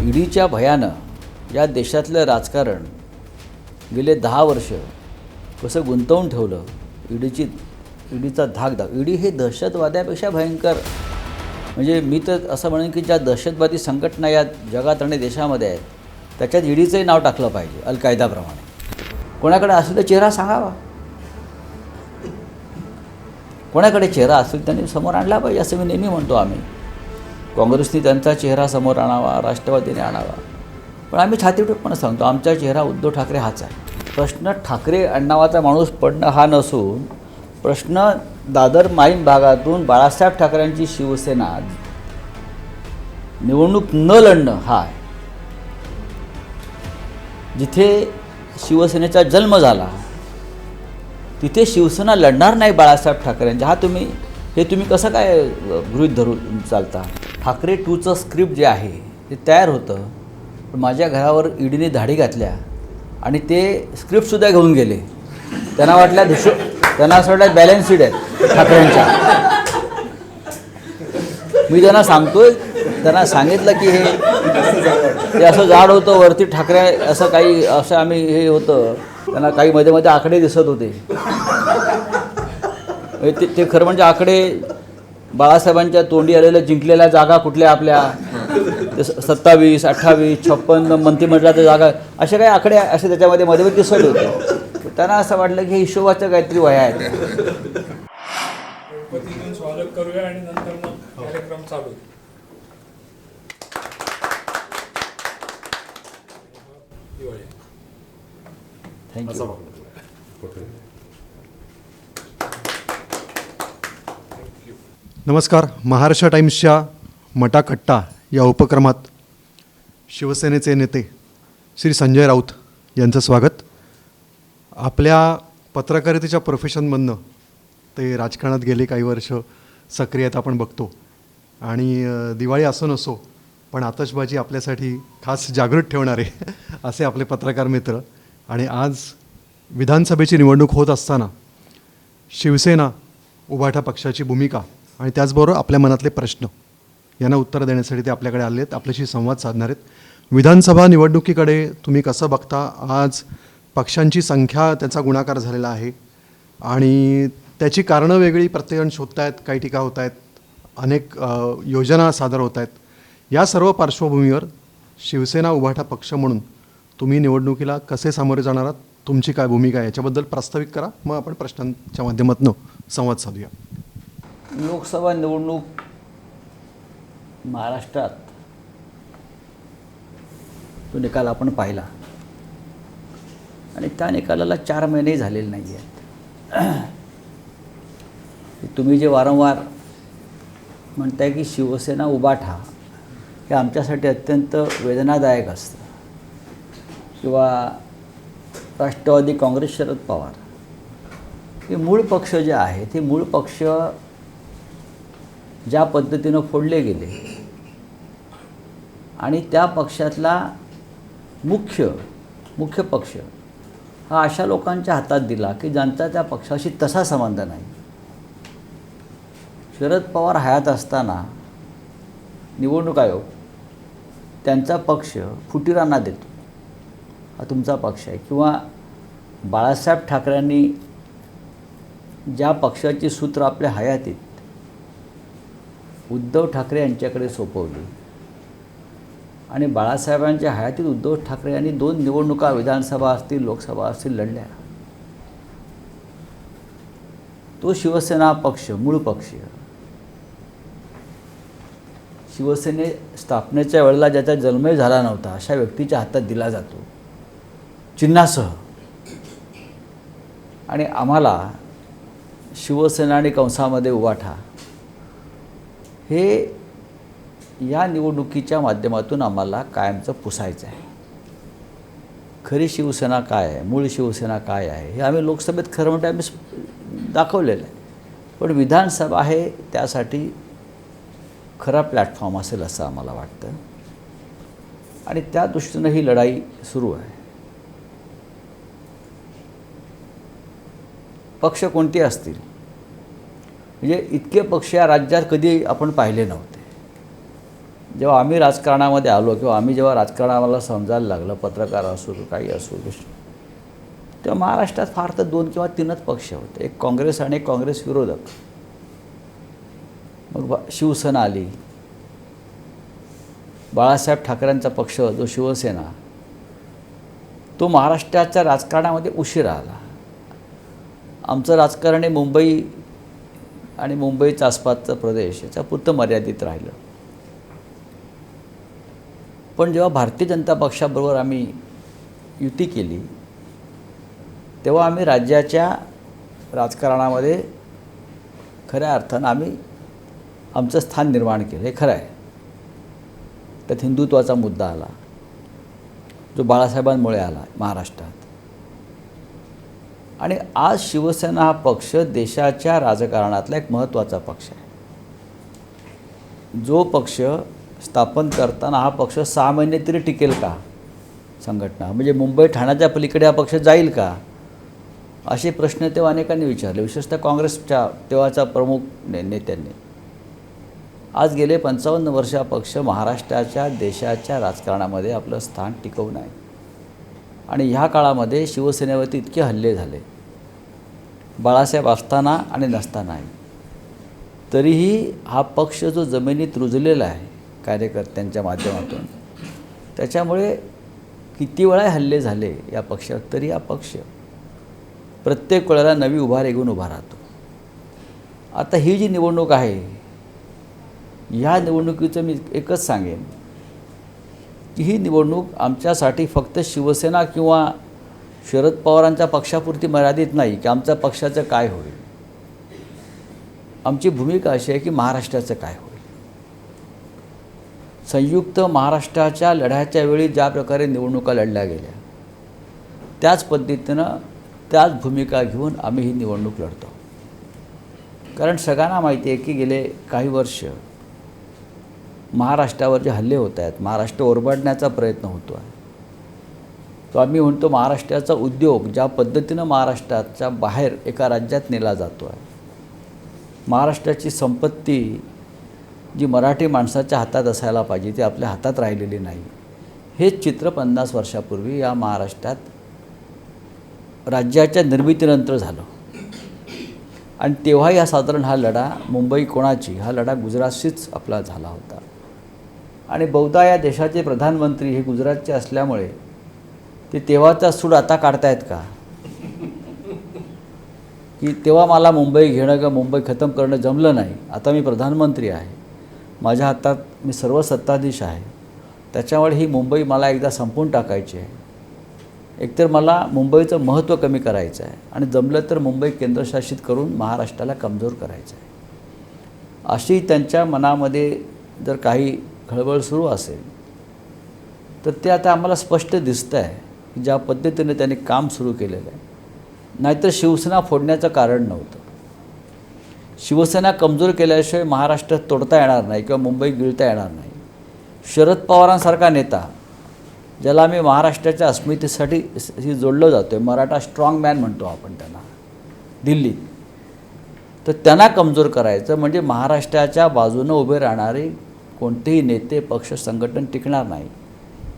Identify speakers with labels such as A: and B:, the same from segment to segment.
A: ईडीच्या भयानं या देशातलं राजकारण गेले 10 वर्ष कसं गुंतवून ठेवलं. ईडीचा धाक. ईडी हे दहशतवाद्यापेक्षा भयंकर, म्हणजे मी तर असं म्हणेन की ज्या दहशतवादी संघटना या जगात आणि देशामध्ये आहेत त्याच्यात ईडीचंही नाव टाकलं पाहिजे अल-कायदाप्रमाणे. कोणाकडे असेल तर चेहरा सांगावा, कोणाकडे चेहरा असेल त्यांनी समोर आणला पाहिजे असं मी नेहमी म्हणतो. आम्ही काँग्रेसने त्यांचा चेहरा समोर आणावा, राष्ट्रवादीने आणावा, पण आम्ही छातीठोकपणे सांगतो आमचा चेहरा उद्धव ठाकरे हाच आहे. प्रश्न ठाकरे आडनावाचा माणूस पडणं हा नसून प्रश्न दादर माहीम भागातून बाळासाहेब ठाकरेंची शिवसेना निवडणूक न लढणं हा आहे. जिथे शिवसेनेचा जन्म झाला तिथे शिवसेना लढणार नाही बाळासाहेब ठाकरेंच्या. तुम्ही कसं काय गृहीत धरून चालता? ठाकरे 2चं स्क्रिप्ट जे आहे ते तयार होतं, पण माझ्या घरावर ईडीने धाडी घातल्या आणि ते स्क्रिप्टसुद्धा घेऊन गेले. त्यांना असं वाटलं बॅलन्स शीट आहेत ठाकरेंच्या. मी त्यांना सांगितलं की हे असं जाड होतं वरती ठाकरे असं काही असं आम्ही हे होतं. त्यांना काही मध्ये मध्ये आकडे दिसत होते. ते खरं म्हणजे आकडे बाळासाहेबांच्या तोंडी आलेल्या जिंकलेल्या जागा कुठल्या आपल्या 27, 28, 56 मंत्रिमंडळाच्या जागा असे काही आकडे असे त्याच्यामध्ये मध्ये दिसत होते. त्यांना असं वाटलं की हिशोबाचं काहीतरी वह्या आहेत.
B: स्वागत करूया आणि नंतर मग कार्यक्रम चालू.
A: थँक्यू.
C: नमस्कार. महाराष्ट्र टाइम्सच्या मटाकट्टा या उपक्रमात शिवसेनेचे नेते श्री संजय राऊत यांचं स्वागत. आपल्या पत्रकारितेच्या प्रोफेशनमधनं ते राजकारणात गेले काही वर्ष सक्रियता आपण बघतो आणि दिवाळी असो नसो पण आतषबाजी आपल्यासाठी खास जागृत ठेवणारे असे आपले पत्रकार मित्र. आणि आज विधानसभेची निवडणूक होत असताना शिवसेना उभाठा पक्षाची भूमिका आणि त्याचबरोबर आपल्या मनातले प्रश्न यांना उत्तर देण्यासाठी ते आपल्याकडे आले आहेत, आपल्याशी संवाद साधणार आहेत. विधानसभा निवडणुकीकडे तुम्ही कसं बघता? आज पक्षांची संख्या त्याचा गुणाकार झालेला आहे आणि त्याची कारणं वेगळी प्रत्येकजण शोधत आहेत, काही टीका होत आहेत, अनेक योजना सादर होत आहेत. या सर्व पार्श्वभूमीवर शिवसेना उभाठा पक्ष म्हणून तुम्ही निवडणुकीला कसे सामोरे जाणार आहात? तुमची काय भूमिका आहे याच्याबद्दल प्रास्ताविक करा, मग आपण प्रश्नांच्या माध्यमातून संवाद साधूया.
A: लोकसभा निवडणूक महाराष्ट्रात तो निकाल आपण पाहिला आणि त्या निकालाला 4 महिने झालेले नाही आहेत. तुम्ही जे वारंवार म्हणताय की शिवसेना उभाठा हे आमच्यासाठी अत्यंत वेदनादायक असतं, किंवा राष्ट्रवादी काँग्रेस शरद पवार हे मूळ पक्ष जे आहे ते मूळ पक्ष ज्या पद्धतीनं फोडले गेले आणि त्या पक्षातला मुख्य पक्ष हा अशा लोकांच्या हातात दिला की ज्यांचा त्या पक्षाशी तसा संबंध नाही. शरद पवार हयात असताना निवडणूक आयोग त्यांचा पक्ष फुटीरांना देतो, हा तुमचा पक्ष आहे. किंवा बाळासाहेब ठाकरेंनी ज्या पक्षाची सूत्र आपल्या हयातीत उद्धव ठाकरे यांच्याकडे सोपवली आणि बाळासाहेबांच्या हयातीत उद्धव ठाकरे यांनी 2 निवडणुका विधानसभा असतील लोकसभा असतील लढल्या. तो शिवसेना पक्ष मूळ पक्ष शिवसेने स्थापनेच्या वेळेला ज्याचा जन्मही झाला नव्हता अशा व्यक्तीच्या हातात दिला जातो चिन्हासह. आणि आम्हाला शिवसेना आणि कंसामध्ये उभाठा हे या निवडणुकीच्या माध्यमातून आम्हाला कायमचं पुसायचं आहे. खरी शिवसेना काय आहे, मूळ शिवसेना काय आहे हे आम्ही लोकसभेत खरं म्हणजे आम्ही दाखवलेलं आहे. पण विधानसभा हे त्यासाठी खरा प्लॅटफॉर्म असेल असं आम्हाला वाटतं आणि त्या दृष्टीनं ही लढाई सुरू आहे. पक्ष कोणते असतील, म्हणजे इतके पक्ष या राज्यात कधी आपण पाहिले नव्हते. जेव्हा आम्ही राजकारणामध्ये आलो किंवा आम्ही जेव्हा राजकारणाला समजायला लागलं, पत्रकार असो काही असो, तेव्हा महाराष्ट्रात फार तर 2 किंवा 3च पक्ष होते, एक काँग्रेस आणि एक काँग्रेस विरोधक. मग शिवसेना आली, बाळासाहेब ठाकरेंचा पक्ष जो शिवसेना, तो महाराष्ट्राच्या राजकारणामध्ये उशिरा आला. आमचं राजकारण हे मुंबई आणि मुंबईच्या आसपासचा प्रदेश याच्यापुरतं मर्यादित राहिलं. पण जेव्हा भारतीय जनता पक्षाबरोबर आम्ही युती केली, तेव्हा आम्ही राज्याच्या राजकारणामध्ये खऱ्या अर्थानं आम्ही आमचं स्थान निर्माण केलं. हे खरं आहे. त्यात हिंदुत्वाचा मुद्दा आला, जो बाळासाहेबांमुळे आला महाराष्ट्रात. आणि आज शिवसेना हा पक्ष देशाच्या राजकारणातला एक महत्त्वाचा पक्ष आहे. जो पक्ष स्थापन करताना हा पक्ष 6 महिने तरी टिकेल का संघटना, म्हणजे मुंबई ठाण्याच्या पलीकडे हा पक्ष जाईल का, असे प्रश्न तेव्हा अनेकांनी विचारले, विशेषतः काँग्रेसच्या तेव्हाच्या प्रमुख नेत्यांनी. आज गेले 55 वर्ष हा पक्ष महाराष्ट्राच्या देशाच्या राजकारणामध्ये आपलं स्थान टिकवून आहे. आणि ह्या काळामध्ये शिवसेनेवरती इतके हल्ले झाले, बाळासाहेब असताना आणि नसतानाही. तरीही हा पक्ष जो जमिनीत रुजलेला आहे कार्यकर्त्यांच्या माध्यमातून, त्याच्यामुळे किती वेळा हल्ले झाले या पक्षावर, तरी हा पक्ष प्रत्येक वेळेला नवी उभारी घेऊन उभा राहतो. आता ही जी निवडणूक आहे, ह्या निवडणुकीचं मी एकच सांगेन की ही निवडणूक आमच्यासाठी फक्त शिवसेना किंवा शरद पवारांच्या पक्षापुरती मर्यादित नाही की आमच्या पक्षाचं काय होईल. आमची भूमिका अशी आहे की महाराष्ट्राचं काय होईल. संयुक्त महाराष्ट्राच्या लढ्याच्या वेळी ज्या प्रकारे निवडणुका लढल्या गेल्या, त्याच पद्धतीनं त्याच भूमिका घेऊन आम्ही ही निवडणूक लढतो. कारण सगळ्यांना माहिती आहे की गेले काही वर्ष महाराष्ट्रावर जे हल्ले होत आहेत, महाराष्ट्र ओरबाडण्याचा प्रयत्न होतो आहे. तो आम्ही म्हणतो महाराष्ट्राचा उद्योग ज्या पद्धतीनं महाराष्ट्राच्या बाहेर एका राज्यात नेला जातो आहे, महाराष्ट्राची संपत्ती जी मराठी माणसाच्या हातात असायला पाहिजे ती आपल्या हातात राहिलेली नाही. हेच चित्र 50 वर्षापूर्वी या महाराष्ट्रात राज्याच्या निर्मितीनंतर झालं. आणि तेव्हाही साधारण हा लढा मुंबई कोणाची, हा लढा गुजरातशीच आपला झाला होता. आणि बहुधा या देशाचे प्रधानमंत्री हे गुजरातचे असल्यामुळे ते तेव्हाचा सूड आता काढतायत का, की तेव्हा मला मुंबई घेणं किंवा मुंबई खतम करणं जमलं नाही, आता मी प्रधानमंत्री आहे, माझ्या हातात मी सर्व सत्ताधीश आहे, त्याच्यामुळे ही मुंबई मला एकदा संपवून टाकायची आहे. एकतर मला मुंबईचं महत्त्व कमी करायचं आहे आणि जमलं तर मुंबई केंद्रशासित करून महाराष्ट्राला कमजोर करायचं आहे. अशी त्यांच्या मनामध्ये जर काही खळबळ सुरू असेल तर ते आता आम्हाला स्पष्ट दिसतं आहे की ज्या पद्धतीने त्यांनी काम सुरू केलेलं आहे. नाहीतर शिवसेना फोडण्याचं कारण नव्हतं. शिवसेना कमजोर केल्याशिवाय महाराष्ट्र तोडता येणार नाही किंवा मुंबई गिळता येणार नाही. शरद पवारांसारखा नेता, ज्याला आम्ही महाराष्ट्राच्या अस्मितेसाठी जोडलं जातो आहे, मराठा स्ट्रॉंग मॅन म्हणतो आपण त्यांना दिल्लीत, तर त्यांना कमजोर करायचं म्हणजे महाराष्ट्राच्या बाजूनं उभे राहणारे कोणतेही नेते, पक्ष, संघटन टिकणार नाही.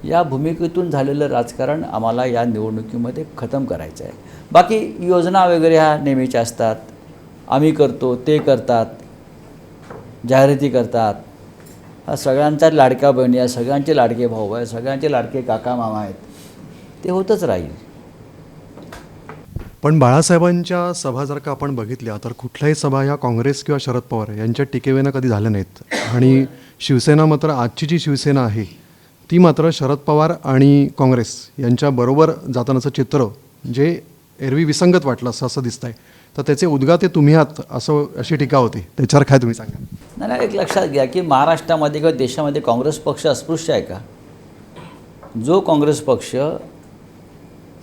A: या भूमिकेतून झालेलं राजकारण आम्हाला या निवडणुकीमध्ये खतम करायचं आहे. बाकी योजना वगैरे ह्या नेहमीच्या असतात, आम्ही करतो, ते करतात, जाहिराती करतात. हा सगळ्यांच्या लाडक्या बहिणी आहे, सगळ्यांचे लाडके भाऊ आहे, सगळ्यांचे लाडके काका मामा आहेत, ते होतच राहील.
C: पण बाळासाहेबांच्या सभा जर का आपण बघितल्या तर कुठल्याही सभा ह्या काँग्रेस किंवा शरद पवार यांच्या टीकेवेनं कधी झाल्या नाहीत. आणि शिवसेना मात्र आजची जी शिवसेना आहे ती मात्र शरद पवार आणि काँग्रेस यांच्याबरोबर जातानाचं चित्र जे एरवी विसंगत वाटलं असं दिसतं आहे. तर त्याचे उद्गाते तुम्ही आहात असं अशी टीका होती, त्याच्यावर काय तुम्ही सांगा?
A: नाही, एक लक्षात घ्या की महाराष्ट्रामध्ये किंवा देशामध्ये काँग्रेस पक्ष अस्पृश्य आहे का? जो काँग्रेस पक्ष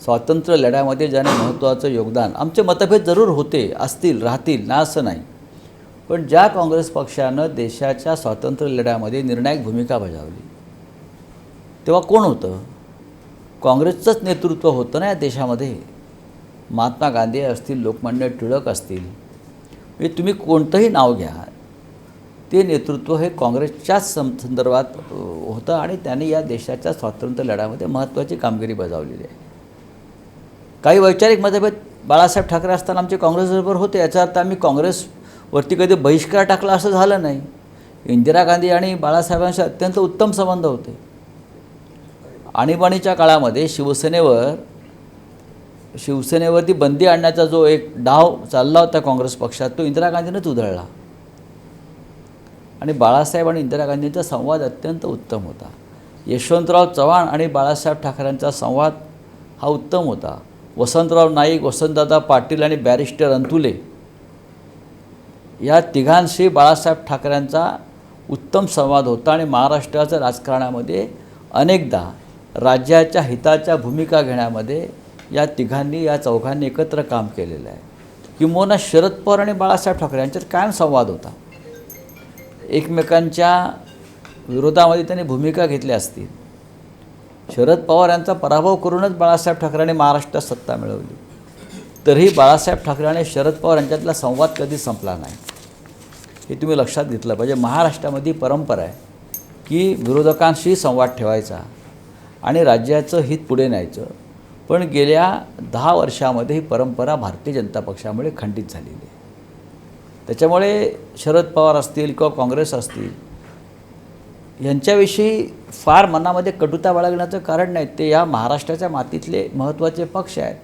A: स्वातंत्र्य लढ्यामध्ये ज्याने महत्त्वाचं योगदान, आमचे मतभेद जरूर होते, असतील, राहतील ना असं नाही, पण ज्या काँग्रेस पक्षानं देशाच्या स्वातंत्र्य लढ्यामध्ये निर्णायक भूमिका बजावली तेव्हा कोण होतं? काँग्रेसचंच नेतृत्व होतं ना या देशामध्ये. महात्मा गांधी असतील, लोकमान्य टिळक असतील, म्हणजे तुम्ही कोणतंही नाव घ्या, ते नेतृत्व हे काँग्रेसच्याच संदर्भात होतं आणि त्यांनी या देशाच्या स्वातंत्र्य लढ्यामध्ये महत्त्वाची कामगिरी बजावलेली आहे. काही वैचारिक मतभेद बाळासाहेब ठाकरे असताना आमचे काँग्रेसबरोबर होते, याचा अर्थ आम्ही काँग्रेसवरती कधी बहिष्कार टाकला असं झालं नाही. इंदिरा गांधी आणि बाळासाहेबांचे अत्यंत उत्तम संबंध होते. आणीबाणीच्या काळामध्ये शिवसेनेवरती बंदी आणण्याचा जो एक डाव चालला होता काँग्रेस पक्षात, तो इंदिरा गांधीनेच उधळला. आणि बाळासाहेब आणि इंदिरा गांधींचा संवाद अत्यंत उत्तम होता. यशवंतराव चव्हाण आणि बाळासाहेब ठाकरेंचा संवाद हा उत्तम होता. वसंतराव नाईक, वसंतदादा पाटील आणि बॅरिस्टर अंतुले या तिघांशी बाळासाहेब ठाकरेंचा उत्तम संवाद होता आणि महाराष्ट्राच्या राजकारणामध्ये अनेकदा राज्याच्या हिताच्या भूमिका घेण्यामध्ये या तिघांनी, या चौघांनी एकत्र काम केलेलं आहे. किंबहुना शरद पवार आणि बाळासाहेब ठाकरे यांच्यात कायम संवाद होता. एकमेकांच्या विरोधामध्ये त्यांनी भूमिका घेतल्या असतील. शरद पवार यांचा पराभव करूनच बाळासाहेब ठाकरेंनी महाराष्ट्रात सत्ता मिळवली, तरीही बाळासाहेब ठाकरे आणि शरद पवार यांच्यातला संवाद कधीच संपला नाही. हे तुम्ही लक्षात घेतलं पाहिजे. महाराष्ट्रामध्ये परंपरा आहे की विरोधकांशी संवाद ठेवायचा आणि राज्याचं हित पुढे न्यायचं. पण गेल्या 10 वर्षामध्ये ही परंपरा भारतीय जनता पक्षामुळे खंडित झालेली आहे. त्याच्यामुळे शरद पवार असतील किंवा काँग्रेस असतील यांच्याविषयी फार मनामध्ये कटुता बाळगण्याचं कारण नाही. ते या महाराष्ट्राच्या मातीतले महत्त्वाचे पक्ष आहेत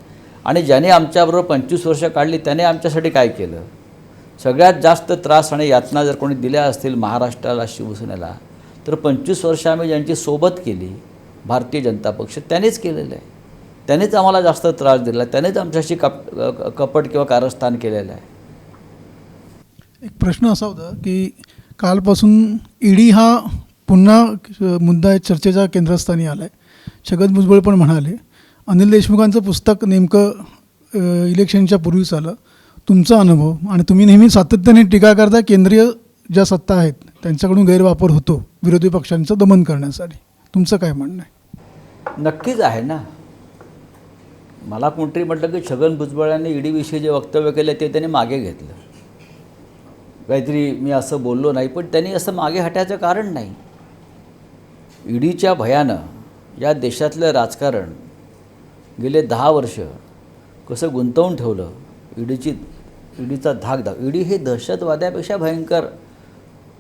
A: आणि ज्याने आमच्याबरोबर 25 वर्ष काढली त्याने आमच्यासाठी काय केलं? सगळ्यात जास्त त्रास आणि यातना जर कोणी दिल्या असतील महाराष्ट्राला, शिवसेनेला, तर 25 वर्ष आम्ही ज्यांची सोबत केली भारतीय जनता पक्ष त्यांनीच केलेलं आहे. त्यांनीच आम्हाला जास्त त्रास दिला, त्यांनीच आमच्याशी कपट किंवा कारस्थान केलेलं आहे.
D: एक प्रश्न असा होता की कालपासून ईडी हा पुन्हा मुद्दा चर्चेच्या केंद्रस्थानी आला आहे. छगन भुजबळ पण म्हणाले. अनिल देशमुखांचं पुस्तक नेमकं इलेक्शनच्या पूर्वीच आलं. तुमचा अनुभव, आणि तुम्ही नेहमी सातत्याने टीका करता केंद्रीय ज्या सत्ता आहेत त्यांच्याकडून गैरवापर होतो विरोधी पक्षांचं दमन करण्यासाठी, तुमचं काय म्हणणं आहे?
A: नक्कीच आहे ना. मला कोणतरी म्हटलं की छगन भुजबळ यांनी ईडीविषयी जे वक्तव्य केलं ते त्यांनी मागे घेतलं. काहीतरी मी असं बोललो नाही, पण त्यांनी असं मागे हटायचं कारण नाही. ईडीच्या भयानं या देशातलं राजकारण गेले 10 वर्ष कसं गुंतवून ठेवलं. ईडीचा धाक. ईडी हे दहशतवाद्यापेक्षा भयंकर,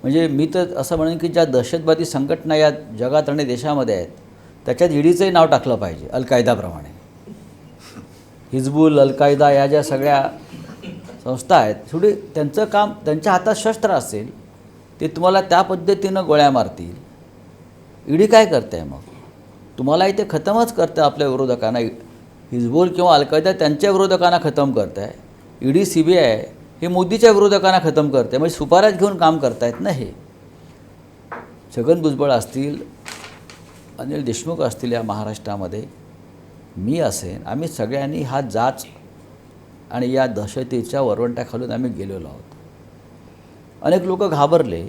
A: म्हणजे मी तर असं म्हणेन की ज्या दहशतवादी संघटना या जगात आणि देशामध्ये आहेत त्याच्यात ईडीचंही नाव टाकलं पाहिजे. अल-कायदाप्रमाणे हिजबुल, अल-कायदा या ज्या सगळ्या संस्था आहेत, थोडी त्यांचं काम, त्यांच्या हातात शस्त्र असेल ते तुम्हाला त्या पद्धतीनं गोळ्या मारतील. ईडी काय करते आहे मग? तुम्हाला इथे खतमच करतं आपल्या विरोधकांना. हिजबुल किंवा अल-कायदा त्यांच्या विरोधकांना खतम करत आहे. ईडी, CBI हे मोदीच्या विरोधकांना खतम करते. म्हणजे सुपाऱ्यात घेऊन काम करतायत ना हे. छगन भुजबळ असतील, अनिल देशमुख असतील या महाराष्ट्रामध्ये, मी असेन, आम्ही सगळ्यांनी हा जाच आणि या दहशतीच्या वरवंट्याखालून आम्ही गेलेलो आहोत. अनेक लोक घाबरले,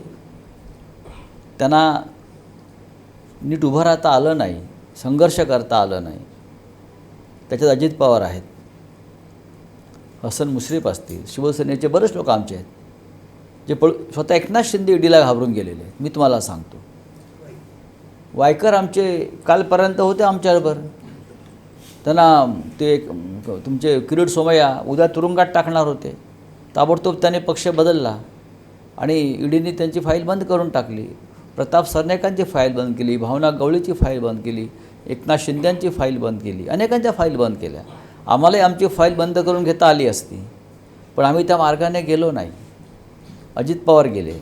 A: त्यांना नीट उभं राहता आलं नाही, संघर्ष करता आलं नाही. त्याच्यात अजित पवार आहेत, हसन मुश्रीफ असतील, शिवसेनेचे बरेच लोक आमचे आहेत जे स्वतः एकनाथ शिंदे ईडीला घाबरून गेलेले आहेत. मी तुम्हाला सांगतो, वायकर आमचे कालपर्यंत होते आमच्याबरोबर. त्यांना ते तुमचे किरीट सोमय्या उद्या तुरुंगात टाकणार होते. ताबडतोब त्याने पक्ष बदलला आणि ईडीने त्यांची फाईल बंद करून टाकली. प्रताप सरनाईकांची फाईल बंद केली, भावना गवळीची फाईल बंद केली, एकनाथ शिंदेंची फाईल बंद केली, अनेकांच्या फाईल बंद केल्या. आम्हालाही आमची फाईल बंद करून घेता आली असती, पण आम्ही त्या मार्गाने गेलो नाही. अजित पवार गेले,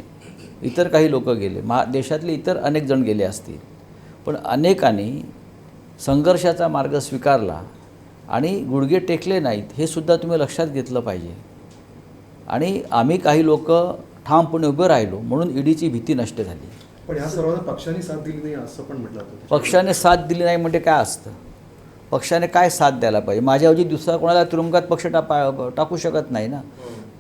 A: इतर काही लोक गेले, देशातले इतर अनेक जण गेले असतील, पण अनेकांनी संघर्षाचा मार्ग स्वीकारला आणि गुडघे टेकले नाहीत. हे सुद्धा तुम्ही लक्षात घेतलं पाहिजे. आणि आम्ही काही लोक ठामपणे उभे राहिलो म्हणून ईडीची भीती नष्ट झाली.
C: पण या सर्वांना पक्षाने साथ दिली नाही असं पण म्हटलं जातं.
A: पक्षाने साथ दिली नाही म्हणजे काय असतं? पक्षाने काय साथ द्यायला पाहिजे? माझ्याऐवजी दुसरा कोणाला तुरुंगात पक्ष टाकू शकत नाही ना.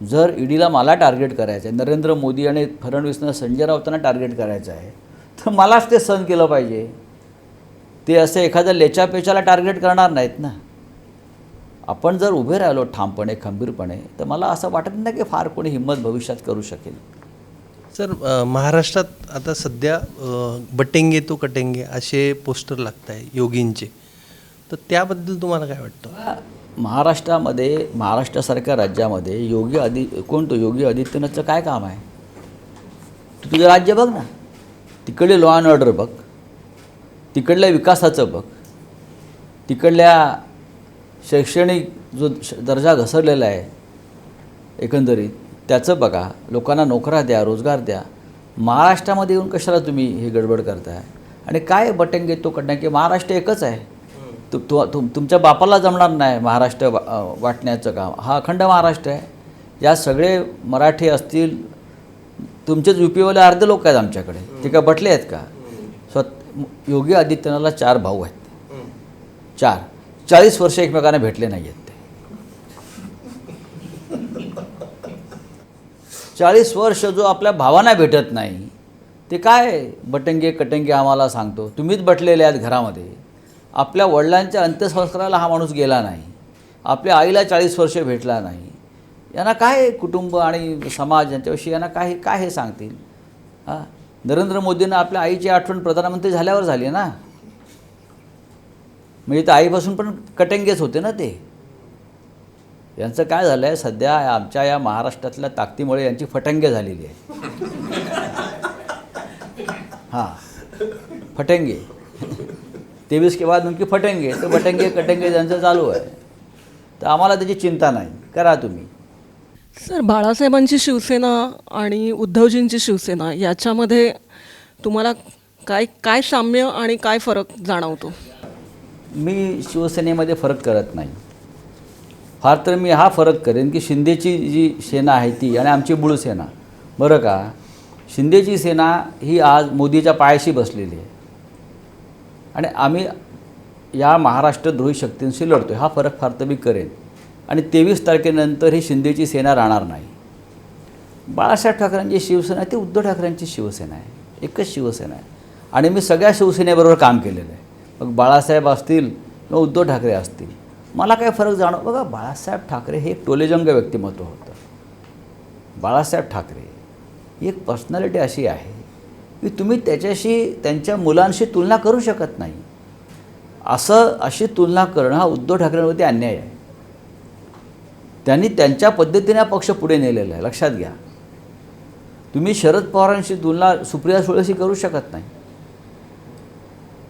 A: जर ईडीला मला टार्गेट करायचं आहे, नरेंद्र मोदी आणि फडणवीसनं संजय राऊतांना टार्गेट करायचं आहे, तर मलाच ते सहन केलं पाहिजे. ते असं एखाद्या लेचापेचाला टार्गेट करणार नाहीत ना. आपण जर उभे राहिलो ठामपणे, खंबीरपणे, तर मला असं वाटत नाही की फार कोणी हिंमत भविष्यात करू शकेल.
E: सर महाराष्ट्रात आता सध्या बटेंगे तो कटेंगे असे पोस्टर लागत आहे योगींचे, तर त्याबद्दल तुम्हाला काय वाटतं?
A: महाराष्ट्रामध्ये, महाराष्ट्रासारख्या राज्यामध्ये योगी आदित्यनाथचं काय काम आहे? तू तुझं राज्य बघ ना, तिकडले लॉ अँड ऑर्डर बघ, तिकडल्या विकासाचं बघ, तिकडल्या शैक्षणिक जो दर्जा घसरलेला आहे एकंदरीत त्याचं बघा, लोकांना नोकऱ्या द्या, रोजगार द्या. महाराष्ट्रामध्ये येऊन कशाला तुम्ही हे गडबड करताय? आणि काय बटेंगे तो कटेंगे? महाराष्ट्र एकच आहे. तुमच्या बापाला जमणार नाही महाराष्ट्र वाटण्याचं काम. हा अखंड महाराष्ट्र आहे. या सगळे मराठी असतील, तुमचेच UP-वाले अर्धे लोक आहेत आमच्याकडे, ते काय बटले आहेत का? योगी आदित्यनाथला 4 भाऊ आहेत. 40 वर्ष एकमेकांना भेटले नाही आहेत ते. 40 वर्ष जो आपल्या भावांना भेटत नाही ते काय बटेंगे कटेंगे आम्हाला सांगतो? तुम्हीच बटलेले आहेत घरामध्ये. आपल्या वडिलांच्या अंत्यसंस्काराला हा माणूस गेला नाही, आपल्या आईला 40 वर्ष भेटला नाही. यांना काय कुटुंब आणि समाज यांच्याविषयी यांना काय हे सांगतील? नरेंद्र मोदींना आपल्या आईची आठवण प्रधानमंत्री झाल्यावर झाली ना. म्हणजे तर आईपासून पण कटेंगेच होते ना ते. यांचं काय झालं आहे सध्या आमच्या या महाराष्ट्रातल्या ताकदीमुळे यांची फटंगे झालेली आहे. हां, फटेंगे 23 के बाद उनकी फटेंगे, तर बटेंगे कटेंगे त्यांचं चालू आहे. तर आम्हाला त्याची चिंता नाही, करा तुम्ही.
F: सर, बाळासाहेबांची शिवसेना आणि उद्धवजींची शिवसेना याच्यामध्ये तुम्हाला काय साम्य आणि काय फरक जाणवतो?
A: मी शिवसेनेमध्ये फरक करत नाही. फार तर मी हा फरक करेन की शिंदेची जी सेना आहे ती आणि आमची मूळ सेना, बरं का, शिंदेची सेना ही आज मोदीच्या पायाशी बसलेली आहे आणि आम्ही या महाराष्ट्रद्रोही शक्तींशी लढतो. हा फरक फार तर मी करेन. आणि 23 तारखेनंतर ही शिंदेची सेना राहणार नाही. बाळासाहेब ठाकरेंची शिवसेना ती उद्धव ठाकरेंची शिवसेना आहे, एकच शिवसेना आहे. आणि मी सगळ्या शिवसेनेबरोबर काम केलेलं आहे. मग बाळासाहेब असतील किंवा उद्धव ठाकरे असतील, मला काय फरक जाणव. बघा, बाळासाहेब ठाकरे हे एक टोलेजंग व्यक्तिमत्व होतं. बाळासाहेब ठाकरे ही एक पर्सनॅलिटी अशी आहे की तुम्ही त्याच्याशी, त्यांच्या मुलांशी तुलना करू शकत नाही. अशी तुलना करणं हा उद्धव ठाकरेंवरती अन्याय आहे. त्यांनी त्यांच्या पद्धतीने पक्ष पुढे नेलेला आहे, लक्षात घ्या. तुम्ही शरद पवारांशी तुलना सुप्रिया सुळेशी करू शकत नाही.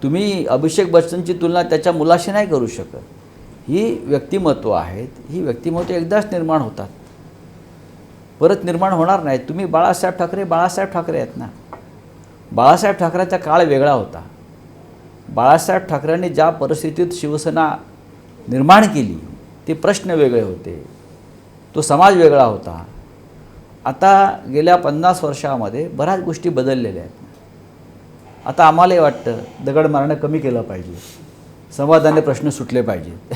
A: तुम्ही अभिषेक बच्चनची तुलना त्याच्या मुलाशी नाही करू शकत. ही व्यक्तिमत्व आहेत, ही व्यक्तिमत्व एकदाच निर्माण होतात, परत निर्माण होणार नाहीत. तुम्ही बाळासाहेब ठाकरे आहेत ना. बाळासाहेब ठाकरेंचा काळ वेगळा होता. बाळासाहेब ठाकरेंनी ज्या परिस्थितीत शिवसेना निर्माण केली ते प्रश्न वेगळे होते, तो समाज वेगळा होता. आता गेल्या 50 वर्षामध्ये बऱ्याच गोष्टी बदललेल्या आहेत. आता आम्हालाही वाटतं दगड मारणं कमी केलं पाहिजे, संवादाने प्रश्न सुटले पाहिजेत.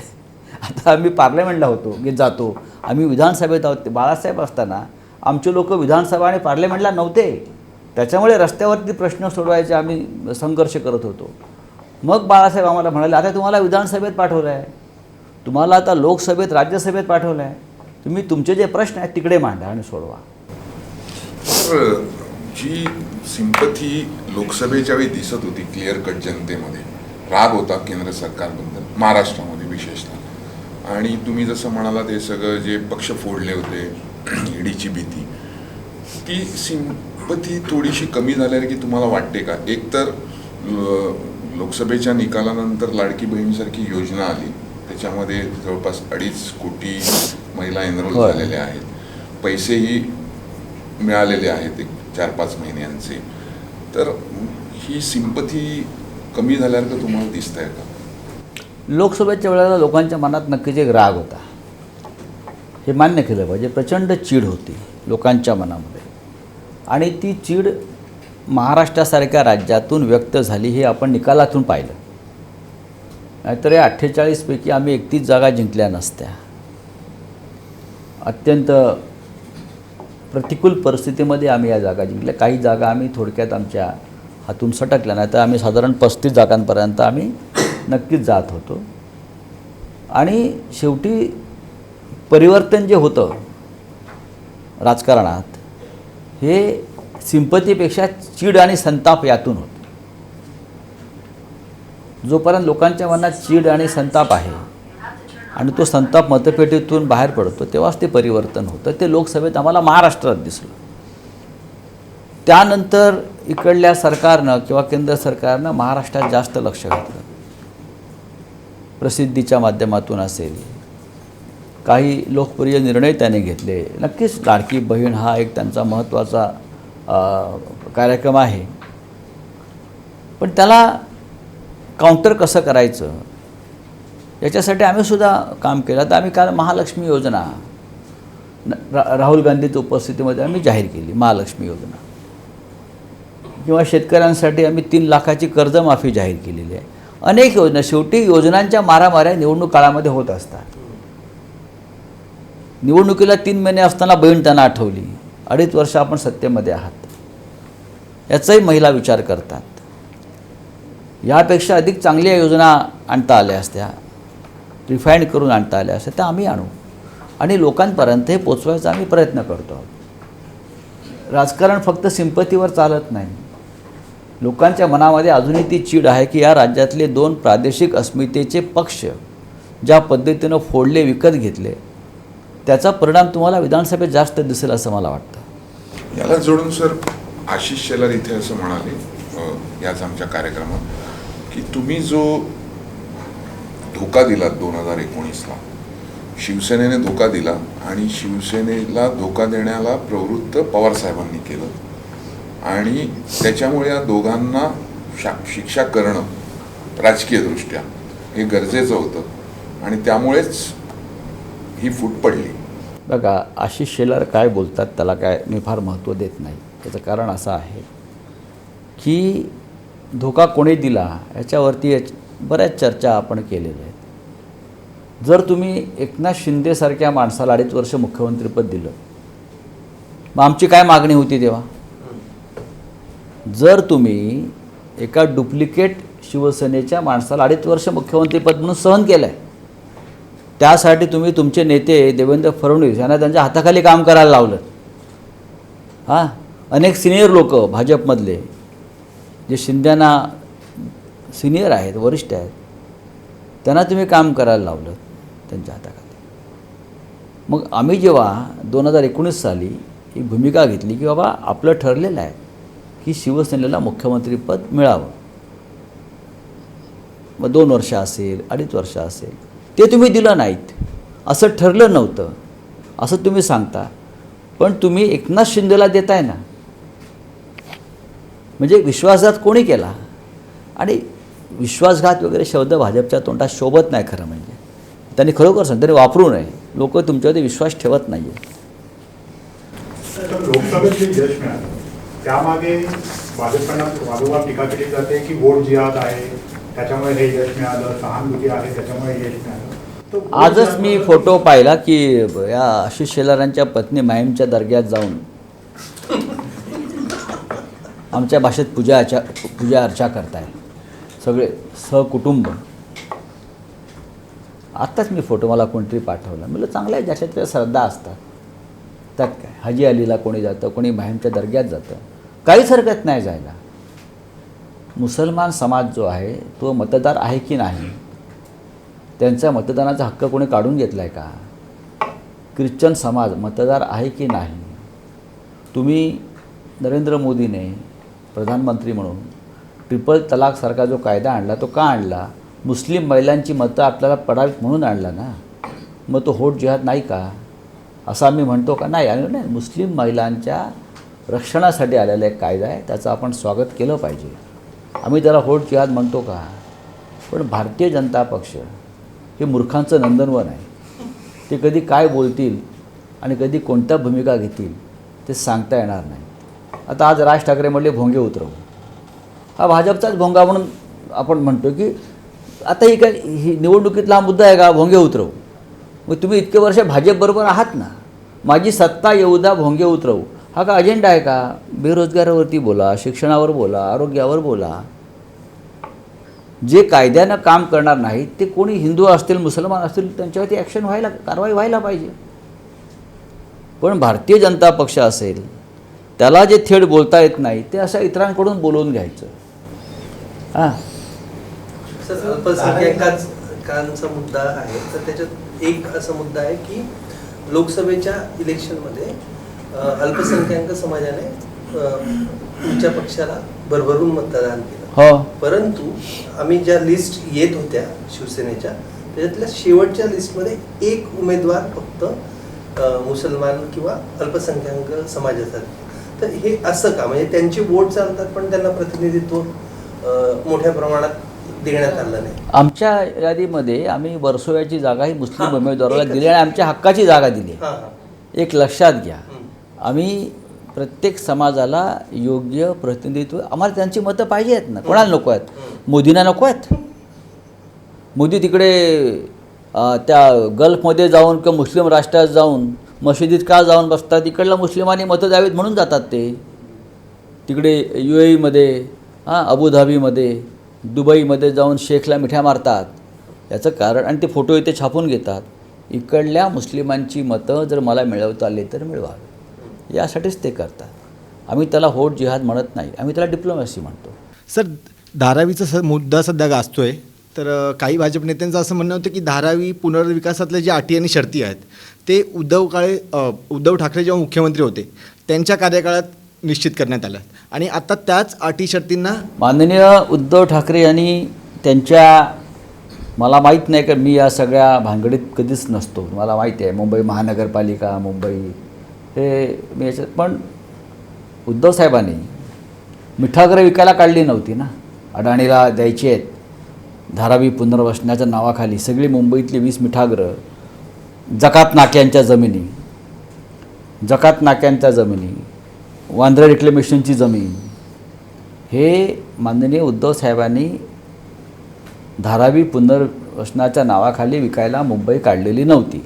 A: आता आम्ही पार्लमेंटला जातो, आम्ही विधानसभेत आहोत. बाळासाहेब असताना आमचे लोक विधानसभा आणि पार्लमेंटला नव्हते, त्याच्यामुळे रस्त्यावरती प्रश्न सोडवायचे आम्ही संघर्ष करत होतो. मग बाळासाहेब आम्हाला म्हणाले, आता तुम्हाला विधानसभेत पाठवलं आहे, तुम्हाला आता लोकसभेत राज्यसभेत पाठवलं आहे, तुम्ही तुमचे जे प्रश्न आहेत तिकडे मांडा आणि सोडवा.
G: जी सिंपथी लोकसभेच्या वेळी दिसत होती क्लिअर कट जनतेमध्ये, राग होता केंद्र सरकारबद्दल महाराष्ट्रामध्ये विशेषतः, आणि तुम्ही जसं म्हणालात हे सगळं जे पक्ष फोडले होते, ईडीची भीती, ती सिंपथी थोडीशी कमी झाल्यावर की तुम्हाला वाटते का? एक तर लोकसभेच्या निकालानंतर लाडकी बहीणसारखी योजना आली, त्याच्यामध्ये जवळपास 2.5 कोटी महिला एनरोल झालेल्या आहेत, पैसेही मिळालेले आहेत 4-5 महिन्यांचे. तर ही सिंपथी कमी झाल्यासारखं तुम्हाला दिसतंय का?
A: लोकसभेच्या वेळेला लोकांच्या मनात नक्कीच एक राग होता, हे मान्य केलं पाहिजे. प्रचंड चीड होती लोकांच्या मनामध्ये, आणि ती चीड महाराष्ट्रासारख्या राज्यातून व्यक्त झाली हे आपण निकालातून पाहिलं. नाहीतर या 48 पैकी आम्ही 31 जागा जिंकल्या नसत्या. अत्यंत प्रतिकूल परिस्थितीमध्ये आम्ही या जागा जिंकल्या. काही जागा आम्ही थोडक्यात आमच्या हातून सटकल्या, नाही तर आम्ही साधारण 35 जागांपर्यंत आम्ही नक्कीच जात होतो. आणि शेवटी परिवर्तन जे होतं राजकारणात, हे सिंपतीपेक्षा चीड आणि संताप यातून होतो. जोपर्यंत लोकांच्या मनात चीड आणि संताप आहे आणि तो संताप मतपेटीतून बाहेर पडतो तेव्हाच ते परिवर्तन होतं. ते लोकसभेत आम्हाला महाराष्ट्रात दिसलं. त्यानंतर इकडल्या सरकारनं किंवा केंद्र सरकारनं महाराष्ट्रात जास्त लक्ष घातलं. प्रसिद्धीच्या माध्यमातून असेल, काही लोकप्रिय निर्णय त्याने घेतले. नक्कीच लाडकी बहीण हा एक त्यांचा महत्त्वाचा कार्यक्रम आहे, पण त्याला काउंटर कसं करायचं याच्यासाठी आम्हीसुद्धा काम केलं. तर आम्ही काल महालक्ष्मी योजना राहुल गांधीच्या उपस्थितीमध्ये आम्ही जाहीर केली. महालक्ष्मी योजना किंवा शेतकऱ्यांसाठी आम्ही 3 लाखाची कर्जमाफी जाहीर केलेली आहे. अनेक योजना. शेवटी योजनांच्या मारामाऱ्या निवडणूक काळामध्ये होत असतात. निवडणुकीला 3 महिने असताना बहीण त्यांना आठवली. 2.5 वर्ष आपण सत्तेमध्ये आहात, याचाही महिला विचार करतात. यापेक्षा अधिक चांगल्या योजना आणता आल्या असत्या, रिफाईंड करून आणता आल्या असत्या, तर आम्ही आणू आणि लोकांपर्यंत हे पोचवायचा आम्ही प्रयत्न करतो आहोत. राजकारण फक्त सिंपतीवर चालत नाही. लोकांच्या मनामध्ये अजूनही ती चीड आहे की या राज्यातले 2 प्रादेशिक अस्मितेचे पक्ष ज्या पद्धतीनं फोडले, विकत घेतले, त्याचा परिणाम तुम्हाला विधानसभेत जास्त दिसेल असं मला वाटतं.
G: याला जोडून सर आशिष शेलार इथे असं म्हणाले याच आमच्या कार्यक्रमात की तुम्ही जो धोका दिला 2019ला, शिवसेनेने धोका दिला आणि शिवसेनेला धोका देण्याला प्रवृत्त पवारसाहेबांनी केलं आणि त्याच्यामुळे या दोघांना शिक्षा करणं राजकीयदृष्ट्या हे गरजेचं होतं आणि त्यामुळेच ही फूट पडली.
A: बघा, आशिष शेलार काय बोलतात त्याला काय मी फार महत्त्व देत नाही. त्याचं कारण असं आहे की धोका कोणी दिला याच्यावरती बऱ्याच चर्चा आपण केलेल्या आहेत. जर तुम्ही एकनाथ शिंदेसारख्या माणसाला 2.5 वर्ष मुख्यमंत्रीपद दिलं, मग आमची काय मागणी होती तेव्हा? जर तुम्ही एका डुप्लिकेट शिवसेनेच्या माणसाला 2.5 वर्ष मुख्यमंत्रीपद म्हणून सहन केलं आहे, त्यासाठी तुम्ही तुमचे नेते देवेंद्र फडणवीस यांना त्यांच्या हाताखाली काम करायला लावलं. हां, अनेक सिनियर लोक भाजपमधले जे शिंदेना सिनियर आहेत, वरिष्ठ आहेत, त्यांना तुम्ही काम करायला लावलं त्यांच्या हाताखाली. मग आम्ही जेव्हा 2019 साली ही भूमिका घेतली की बाबा आपलं ठरलेलं आहे की शिवसेनेला मुख्यमंत्रीपद मिळावं, मग 2 वर्ष असेल, 2.5 वर्ष असेल, ते तुम्ही दिलं नाहीत. असं ठरलं नव्हतं असं तुम्ही सांगता, पण तुम्ही एकनाथ शिंदेला देताय ना, म्हणजे विश्वासघात कोणी केला? आणि विश्वासघात वगैरे शब्द भाजपच्या तोंडात शोभत नाही. खरं म्हणजे त्यांनी खरोखर त्यांनी वापरू नये. लोक तुमच्यावरती विश्वास ठेवत नाही आहे.
H: लोकसभेत जे यश मिळालं त्यामागे भाजपकडनं वारंवार टीका केली जाते की वोट जिहाद आहे, त्याच्यामुळे हे यश मिळालं, सहानुभूती आहे त्याच्यामुळे यश मिळालं.
A: आजच मी फोटो पाहिला की या आशिष शेलारांच्या पत्नी माहीमच्या दर्ग्यात जाऊन आमच्या भाषेत पूजा अर्चा करताय सगळे सहकुटुंब. आत्ताच मी फोटो मला कोणतरी पाठवला. म्हटलं चांगलं आहे, ज्याच्यात त्या श्रद्धा असतात. त्यात काय, हाजी अलीला कोणी जातं, कोणी माहीमच्या दर्ग्यात जातं, काहीच हरकत नाही जायला. मुसलमान समाज जो आहे तो मतदार आहे की नाही, त्यांचा मतदानाचा हक्क कोणी काढून घेतला आहे का? ख्रिश्चन समाज मतदार आहे की नाही? तुम्ही नरेंद्र मोदीने प्रधानमंत्री म्हणून ट्रिपल तलाकसारखा जो कायदा आणला तो का आणला? मुस्लिम महिलांची मतं आपल्याला पडावीत म्हणून आणला ना. मग तो होट जिहाद नाही का असं आम्ही म्हणतो का? नाही, आम्ही नाही. मुस्लिम महिलांच्या रक्षणासाठी आलेला एक कायदा आहे, त्याचं आपण स्वागत केलं पाहिजे. आम्ही त्याला होट जिहाद म्हणतो का? पण भारतीय जनता पक्ष हे मूर्खांचं नंदनवन आहे. ते कधी काय बोलतील आणि कधी कोणत्या भूमिका घेतील ते सांगता येणार नाही. आता आज राज ठाकरे म्हणले भोंगे उतरवू, हा भाजपचाच भोंगा म्हणून आपण म्हणतो की आता ही काय ही निवडणुकीतला हा मुद्दा आहे का भोंगे उतरवू? मग तुम्ही इतके वर्ष भाजपबरोबर आहात ना, माझी सत्ता येऊ द्या भोंगे उतरवू हा का अजेंडा आहे का? बेरोजगारावरती बोला, शिक्षणावर बोला, आरोग्यावर बोला. जे कायद्यानं काम करणार नाहीत ते कोणी हिंदू असतील, मुसलमान असतील, त्यांच्यावरती ॲक्शन व्हायला, कारवाई व्हायला पाहिजे. पण भारतीय जनता पक्ष असेल त्याला जे थेट बोलता येत नाही ते असं इतरांकडून बोलवून घ्यायचं. हां,
E: अल्पसंख्याकांचा मुद्दा आहे, तर त्याच्यात एक असा मुद्दा आहे की लोकसभेच्या इलेक्शनमध्ये अल्पसंख्याक समाजाने तुमच्या पक्षाला भरभरून मतदान केलं.
A: हो,
E: परंतु आम्ही ज्या लिस्ट येत होत्या शिवसेनेच्या, त्याच्यातल्या शेवटच्या लिस्टमध्ये एक उमेदवार फक्त मुसलमान किंवा अल्पसंख्याक समाजाचा. तर हे असं का, म्हणजे त्यांचे वोट चालतात पण त्यांना प्रतिनिधित्व मोठ्या प्रमाणात देण्यात आलं नाही.
A: आमच्या यादीमध्ये आम्ही वर्सोव्याची जागा ही मुस्लिम उमेदवाराला दिली आणि आमच्या हक्काची जागा दिली.
E: हां हां.
A: एक लक्षात घ्या, आम्ही प्रत्येक समाजाला योग्य प्रतिनिधित्व, आम्हाला त्यांची मतं पाहिजे आहेत ना. कोणाला नको आहेत? मोदींना नको आहेत? मोदी तिकडे त्या गल्फमध्ये जाऊन किंवा मुस्लिम राष्ट्रात जाऊन मशिदीत का जाऊन बसतात? तिकडल्या मुस्लिमांनी मतं द्यावीत म्हणून जातात ते. तिकडे UAEमध्ये, अबुधाबीमध्ये, दुबईमध्ये जाऊन शेखला मिठ्या मारतात. याचं कारण, आणि ते फोटो इथे छापून घेतात. इकडल्या मुस्लिमांची मतं जर मला मिळवता आली तर मिळवावी, यासाठीच ते करतात. आम्ही त्याला होट जिहाद म्हणत नाही, आम्ही त्याला डिप्लोमॅसी म्हणतो.
I: सर, धारावीचा मुद्दा सध्या गाजतोय, तर काही भाजप नेत्यांचं असं म्हणणं होतं की धारावी पुनर्विकासातल्या ज्या अटी आणि शर्ती आहेत ते उद्धव ठाकरे जेव्हा मुख्यमंत्री होते त्यांच्या कार्यकाळात निश्चित करण्यात आलं, आणि आता त्याच अटी शर्तींना
A: माननीय उद्धव ठाकरे यांनी त्यांच्या, मला माहीत नाही का, मी या सगळ्या भानगडीत कधीच नसतो, मला माहिती आहे मुंबई महानगरपालिका, मुंबई हे मी याच्यात, पण उद्धव साहेबांनी मिठागरं विकायला काढली नव्हती ना. अडाणीला द्यायची आहेत धारावी पुनर्वसनाच्या नावाखाली सगळी मुंबईतली 20 मिठागरं, जकात नाक्यांच्या जमिनी, वांद्रे रिक्लेमेशनची जमीन, हे माननीय उद्धव साहेबांनी धारावी पुनर्वसनाच्या नावाखाली विकायला मुंबई काढलेली नव्हती.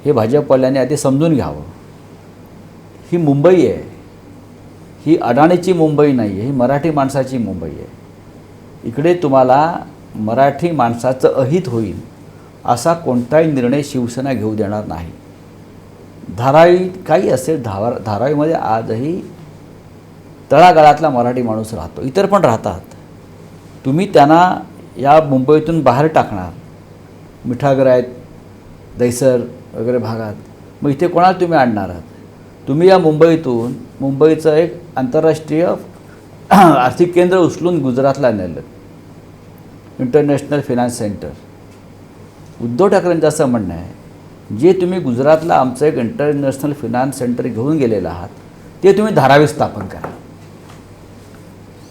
A: हे भाजपवाल्यांनी आधी समजून घ्यावं. ही मुंबई आहे, ही अडाणीची मुंबई नाही आहे, ही मराठी माणसाची मुंबई आहे. इकडे तुम्हाला मराठी माणसाचं अहित होईल असा कोणताही निर्णय शिवसेना घेऊ देणार नाही. धारावी काही असेल, धारावीमध्ये आजही तळागाळातला मराठी माणूस राहतो, इतर पण राहतात. तुम्ही त्यांना या मुंबईतून बाहेर टाकणार, मिठागर आहेत दैसर वगैरे भागात, मग इथे कोणाला तुम्ही आणणार आहात? तुम्ही या मुंबईतून, मुंबईचं एक आंतरराष्ट्रीय आर्थिक केंद्र उचलून गुजरातला नेलं, इंटरनॅशनल फायनान्स सेंटर. उद्धव ठाकरेंचं असं म्हणणं आहे, जे तुम्ही गुजरातला आमचं एक इंटरनॅशनल फायनान्स सेंटर घेऊन गेलेलं आहात ते तुम्ही धारावीत स्थापन करा.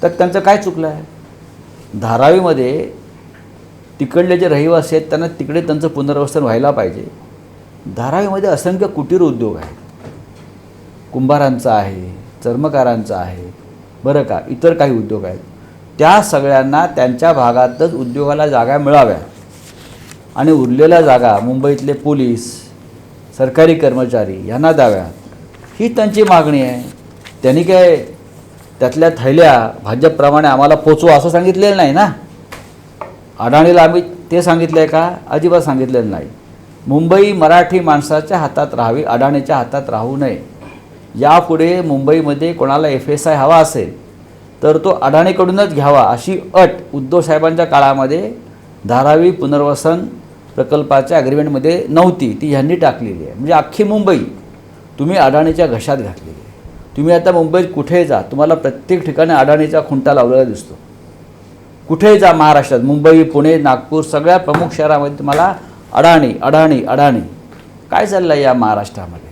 A: तर त्यांचं काय चुकलं आहे? धारावीमध्ये तिकडले जे रहिवासी आहेत त्यांना तिकडे त्यांचं पुनर्वसन व्हायला पाहिजे. धारावीमध्ये असंख्य कुटीर उद्योग आहेत, कुंभारांचा आहे, चर्मकारांचा आहे, बरं का, इतर काही उद्योग आहेत. त्या सगळ्यांना त्यांच्या भागातच उद्योगाला जागा मिळाव्या आणि उरलेल्या जागा मुंबईतले पोलीस, सरकारी कर्मचारी यांना द्याव्यात, ही त्यांची मागणी आहे. त्यांनी काय त्यातल्या थैल्या भाजपप्रमाणे आम्हाला पोचवा असं सांगितलेलं नाही ना. अडाणीला आम्ही ते सांगितलं आहे का? अजिबात सांगितलेलं नाही. मुंबई मराठी माणसाच्या हातात राहावी, अडाणीच्या हातात राहू नये. यापुढे मुंबईमध्ये कोणाला FSI हवा असेल तर तो अडाणीकडूनच घ्यावा अशी अट उद्धव साहेबांच्या काळामध्ये धारावी पुनर्वसन प्रकल्पाच्या ॲग्रीमेंटमध्ये नव्हती, ती ह्यांनी टाकलेली आहे. म्हणजे अख्खी मुंबई तुम्ही अडाणीच्या घशात घातलेली आहे. तुम्ही आता मुंबईत कुठेही जा, तुम्हाला प्रत्येक ठिकाणी अडाणीचा खुंटा लावलेला दिसतो. कुठेही जा महाराष्ट्रात, मुंबई, पुणे, नागपूर, सगळ्या प्रमुख शहरामध्ये तुम्हाला अडाणी अडाणी अडाणी. काय चाललं आहे या महाराष्ट्रामध्ये?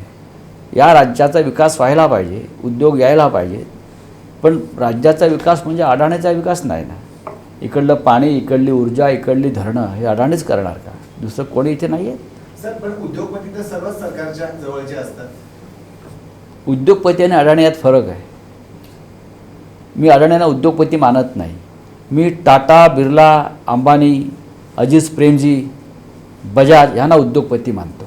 A: या राज्याचा विकास व्हायला पाहिजे, उद्योग यायला पाहिजे, पण राज्याचा विकास म्हणजे अडाणीचा विकास नाही ना. इकडलं पाणी, इकडली ऊर्जा, इकडली धरणं हे अडाणीच करणार का? दुसरं कोणी इथे नाही आहे.
I: सर, पण उद्योगपती तर सर्वच सरकारच्या जवळचे असतात.
A: उद्योगपती आणि अडाणी यात फरक आहे. मी अडाणींना उद्योगपती मानत नाही. मी टाटा, बिर्ला, अंबानी, अजीज प्रेमजी, बजाज यांना उद्योगपती मानतो.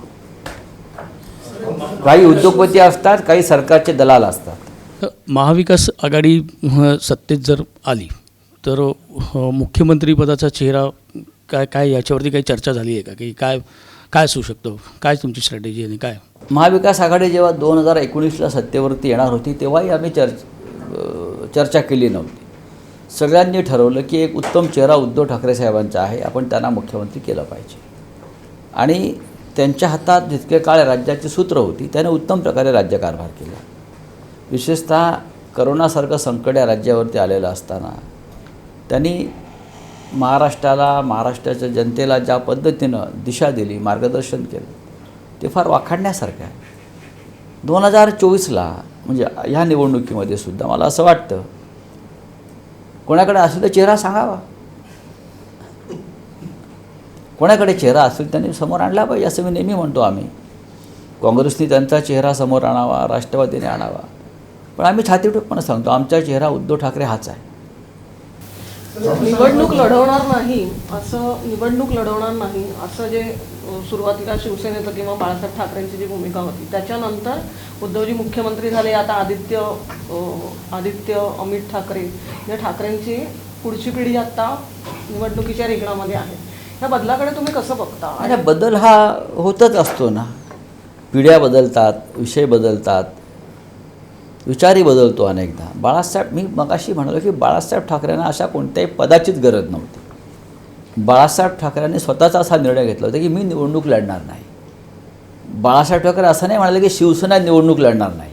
A: काही उद्योगपती असतात, काही सरकारचे दलाल असतात.
J: महाविकास आघाडी सत्तेत जर आली तर मुख्यमंत्रीपदाचा चेहरा काय याच्यावरती काही चर्चा झाली आहे का, की काय असू शकतो? काय तुमची स्ट्रॅटेजी आणि काय?
A: महाविकास आघाडी जेव्हा 2019ला सत्तेवरती येणार होती तेव्हाही आम्ही चर्चा केली नव्हती. सगळ्यांनी ठरवलं की एक उत्तम चेहरा उद्धव ठाकरे साहेबांचा आहे, आपण त्यांना मुख्यमंत्री केलं पाहिजे. आणि त्यांच्या हातात जितके काळ राज्याची सूत्र होती त्याने उत्तम प्रकारे राज्यकारभार केला. विशेषतः करोनासारखं संकट या राज्यावरती आलेलं असताना त्यांनी महाराष्ट्राला, महाराष्ट्राच्या जनतेला ज्या पद्धतीनं दिशा दिली, मार्गदर्शन केलं, ते फार वाखाणण्यासारखं आहे. 2024ला म्हणजे ह्या निवडणुकीमध्ये सुद्धा मला असं वाटतं कोणाकडे असेल तर चेहरा सांगावा, कोणाकडे चेहरा असेल त्यांनी समोर आणला पाहिजे असं मी नेहमी म्हणतो. आम्ही काँग्रेसने त्यांचा चेहरा समोर आणावा, राष्ट्रवादीने आणावा, पण आम्ही छातीठोकपणे सांगतो आमचा चेहरा उद्धव ठाकरे हाच आहे.
F: निवडणूक लढवणार नाही असं जे सुरुवातीला शिवसेनेचं किंवा बाळासाहेब ठाकरेंची जी भूमिका होती, त्याच्यानंतर उद्धवजी मुख्यमंत्री झाले. आता आदित्य अमित ठाकरे या ठाकरेंची पुढची पिढी आता निवडणुकीच्या रिंगणामध्ये आहे. या बदलाकडे तुम्ही कसं बघता?
A: आणि बदल हा होतच असतो ना, पिढ्या बदलतात, विषय बदलतात, विचारही बदलतो अनेकदा. मी मगाशी म्हणालो की बाळासाहेब ठाकरेंना अशा कोणत्याही पदाचीच गरज नव्हती. बाळासाहेब ठाकरेंनी स्वतःचा असा निर्णय घेतला होता की मी निवडणूक लढणार नाही. बाळासाहेब ठाकरे असं नाही म्हणाले की शिवसेना निवडणूक लढणार नाही,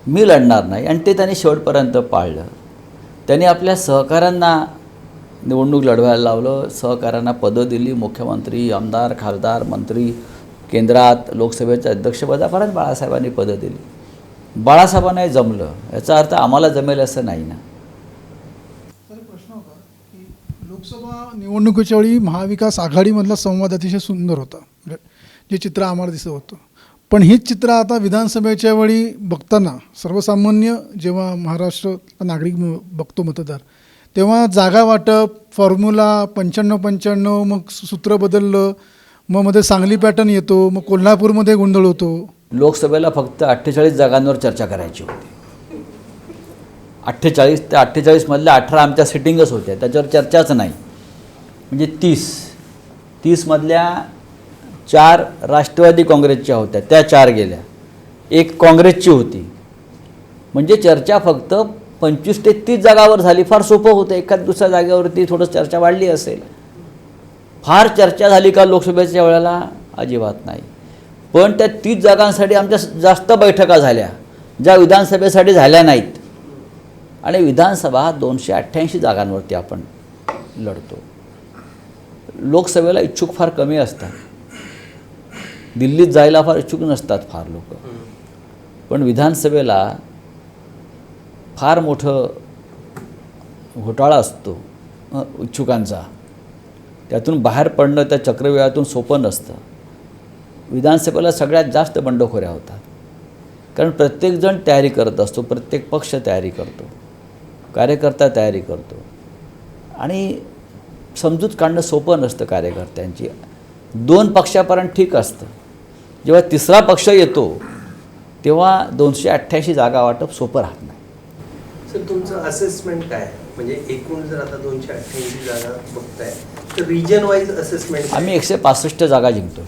A: मी लढणार नाही, आणि ते त्यांनी शेवटपर्यंत पाळलं. त्यांनी आपल्या सहकाऱ्यांना निवडणूक लढवायला लावलं, सहकाऱ्यांना पदं दिली, मुख्यमंत्री, आमदार, खासदार, मंत्री, केंद्रात लोकसभेच्या अध्यक्षपदापर्यंत बाळासाहेबांनी पदं दिली. बाळासाहेबांना जमलं याचा अर्थ आम्हाला जमेल असं नाही ना.
D: प्रश्न होता की लोकसभा निवडणुकीच्या वेळी महाविकास आघाडीमधला संवाद अतिशय सुंदर होता, जे चित्र आम्हाला दिसत होतं. पण हेच चित्र आता विधानसभेच्या वेळी बघताना सर्वसामान्य जेव्हा महाराष्ट्र नागरिक बघतो मतदार, तेव्हा जागा वाटप, फॉर्म्युला 95-95, मग सूत्र बदललं, मग मध्ये सांगली पॅटर्न येतो, मग कोल्हापूरमध्ये गोंधळ होतो.
A: लोकसभेला फक्त 48 जागांवर चर्चा करायची होती. 48 ते 48मधल्या 18 आमच्या सिटिंगच होत्या, त्याच्यावर चर्चाच नाही. म्हणजे 30मधल्या 4 राष्ट्रवादी काँग्रेसच्या होत्या, त्या 4 गेल्या, 1 काँग्रेसची होती. म्हणजे चर्चा फक्त 25 ते 30 जागावर झाली. फार सोपं होतं, एखाद दुसऱ्या जागेवरती थोडं चर्चा वाढली असेल. फार चर्चा झाली का लोकसभेच्या वेळेला? अजिबात नाही. पण त्या 30 जागांसाठी आमच्या जास्त बैठका झाल्या, ज्या विधानसभेसाठी झाल्या नाहीत. आणि विधानसभा 288 जागांवरती आपण लढतो. लोकसभेला इच्छुक फार कमी असतात, दिल्लीत जायला फार इच्छुक नसतात फार लोक, पण विधानसभेला फार मोठं घोटाळा असतो इच्छुकांचा. त्यातून बाहेर पडणं त्या चक्रव्यूहातून सोपं नसतं. विधानसभेला सगळ्यात जास्त बंडखोऱ्या होतात, कारण प्रत्येकजण तयारी करत असतो, प्रत्येक पक्ष तयारी करतो, कार्यकर्ता तयारी करतो, आणि समजूत काढणं सोपं नसतं कार्यकर्त्यांची. 2 पक्षापर्यंत ठीक असतं, जेव्हा 3रा पक्ष येतो तेव्हा 288 जागा वाटप सोपं राहत नाही.
E: सर, तुमचं असेसमेंट काय आहे? म्हणजे एकूण जर आता 288 जागा बघताय तर रिजन वाईज असेसमेंट
A: आम्ही 165 जागा जिंकतो.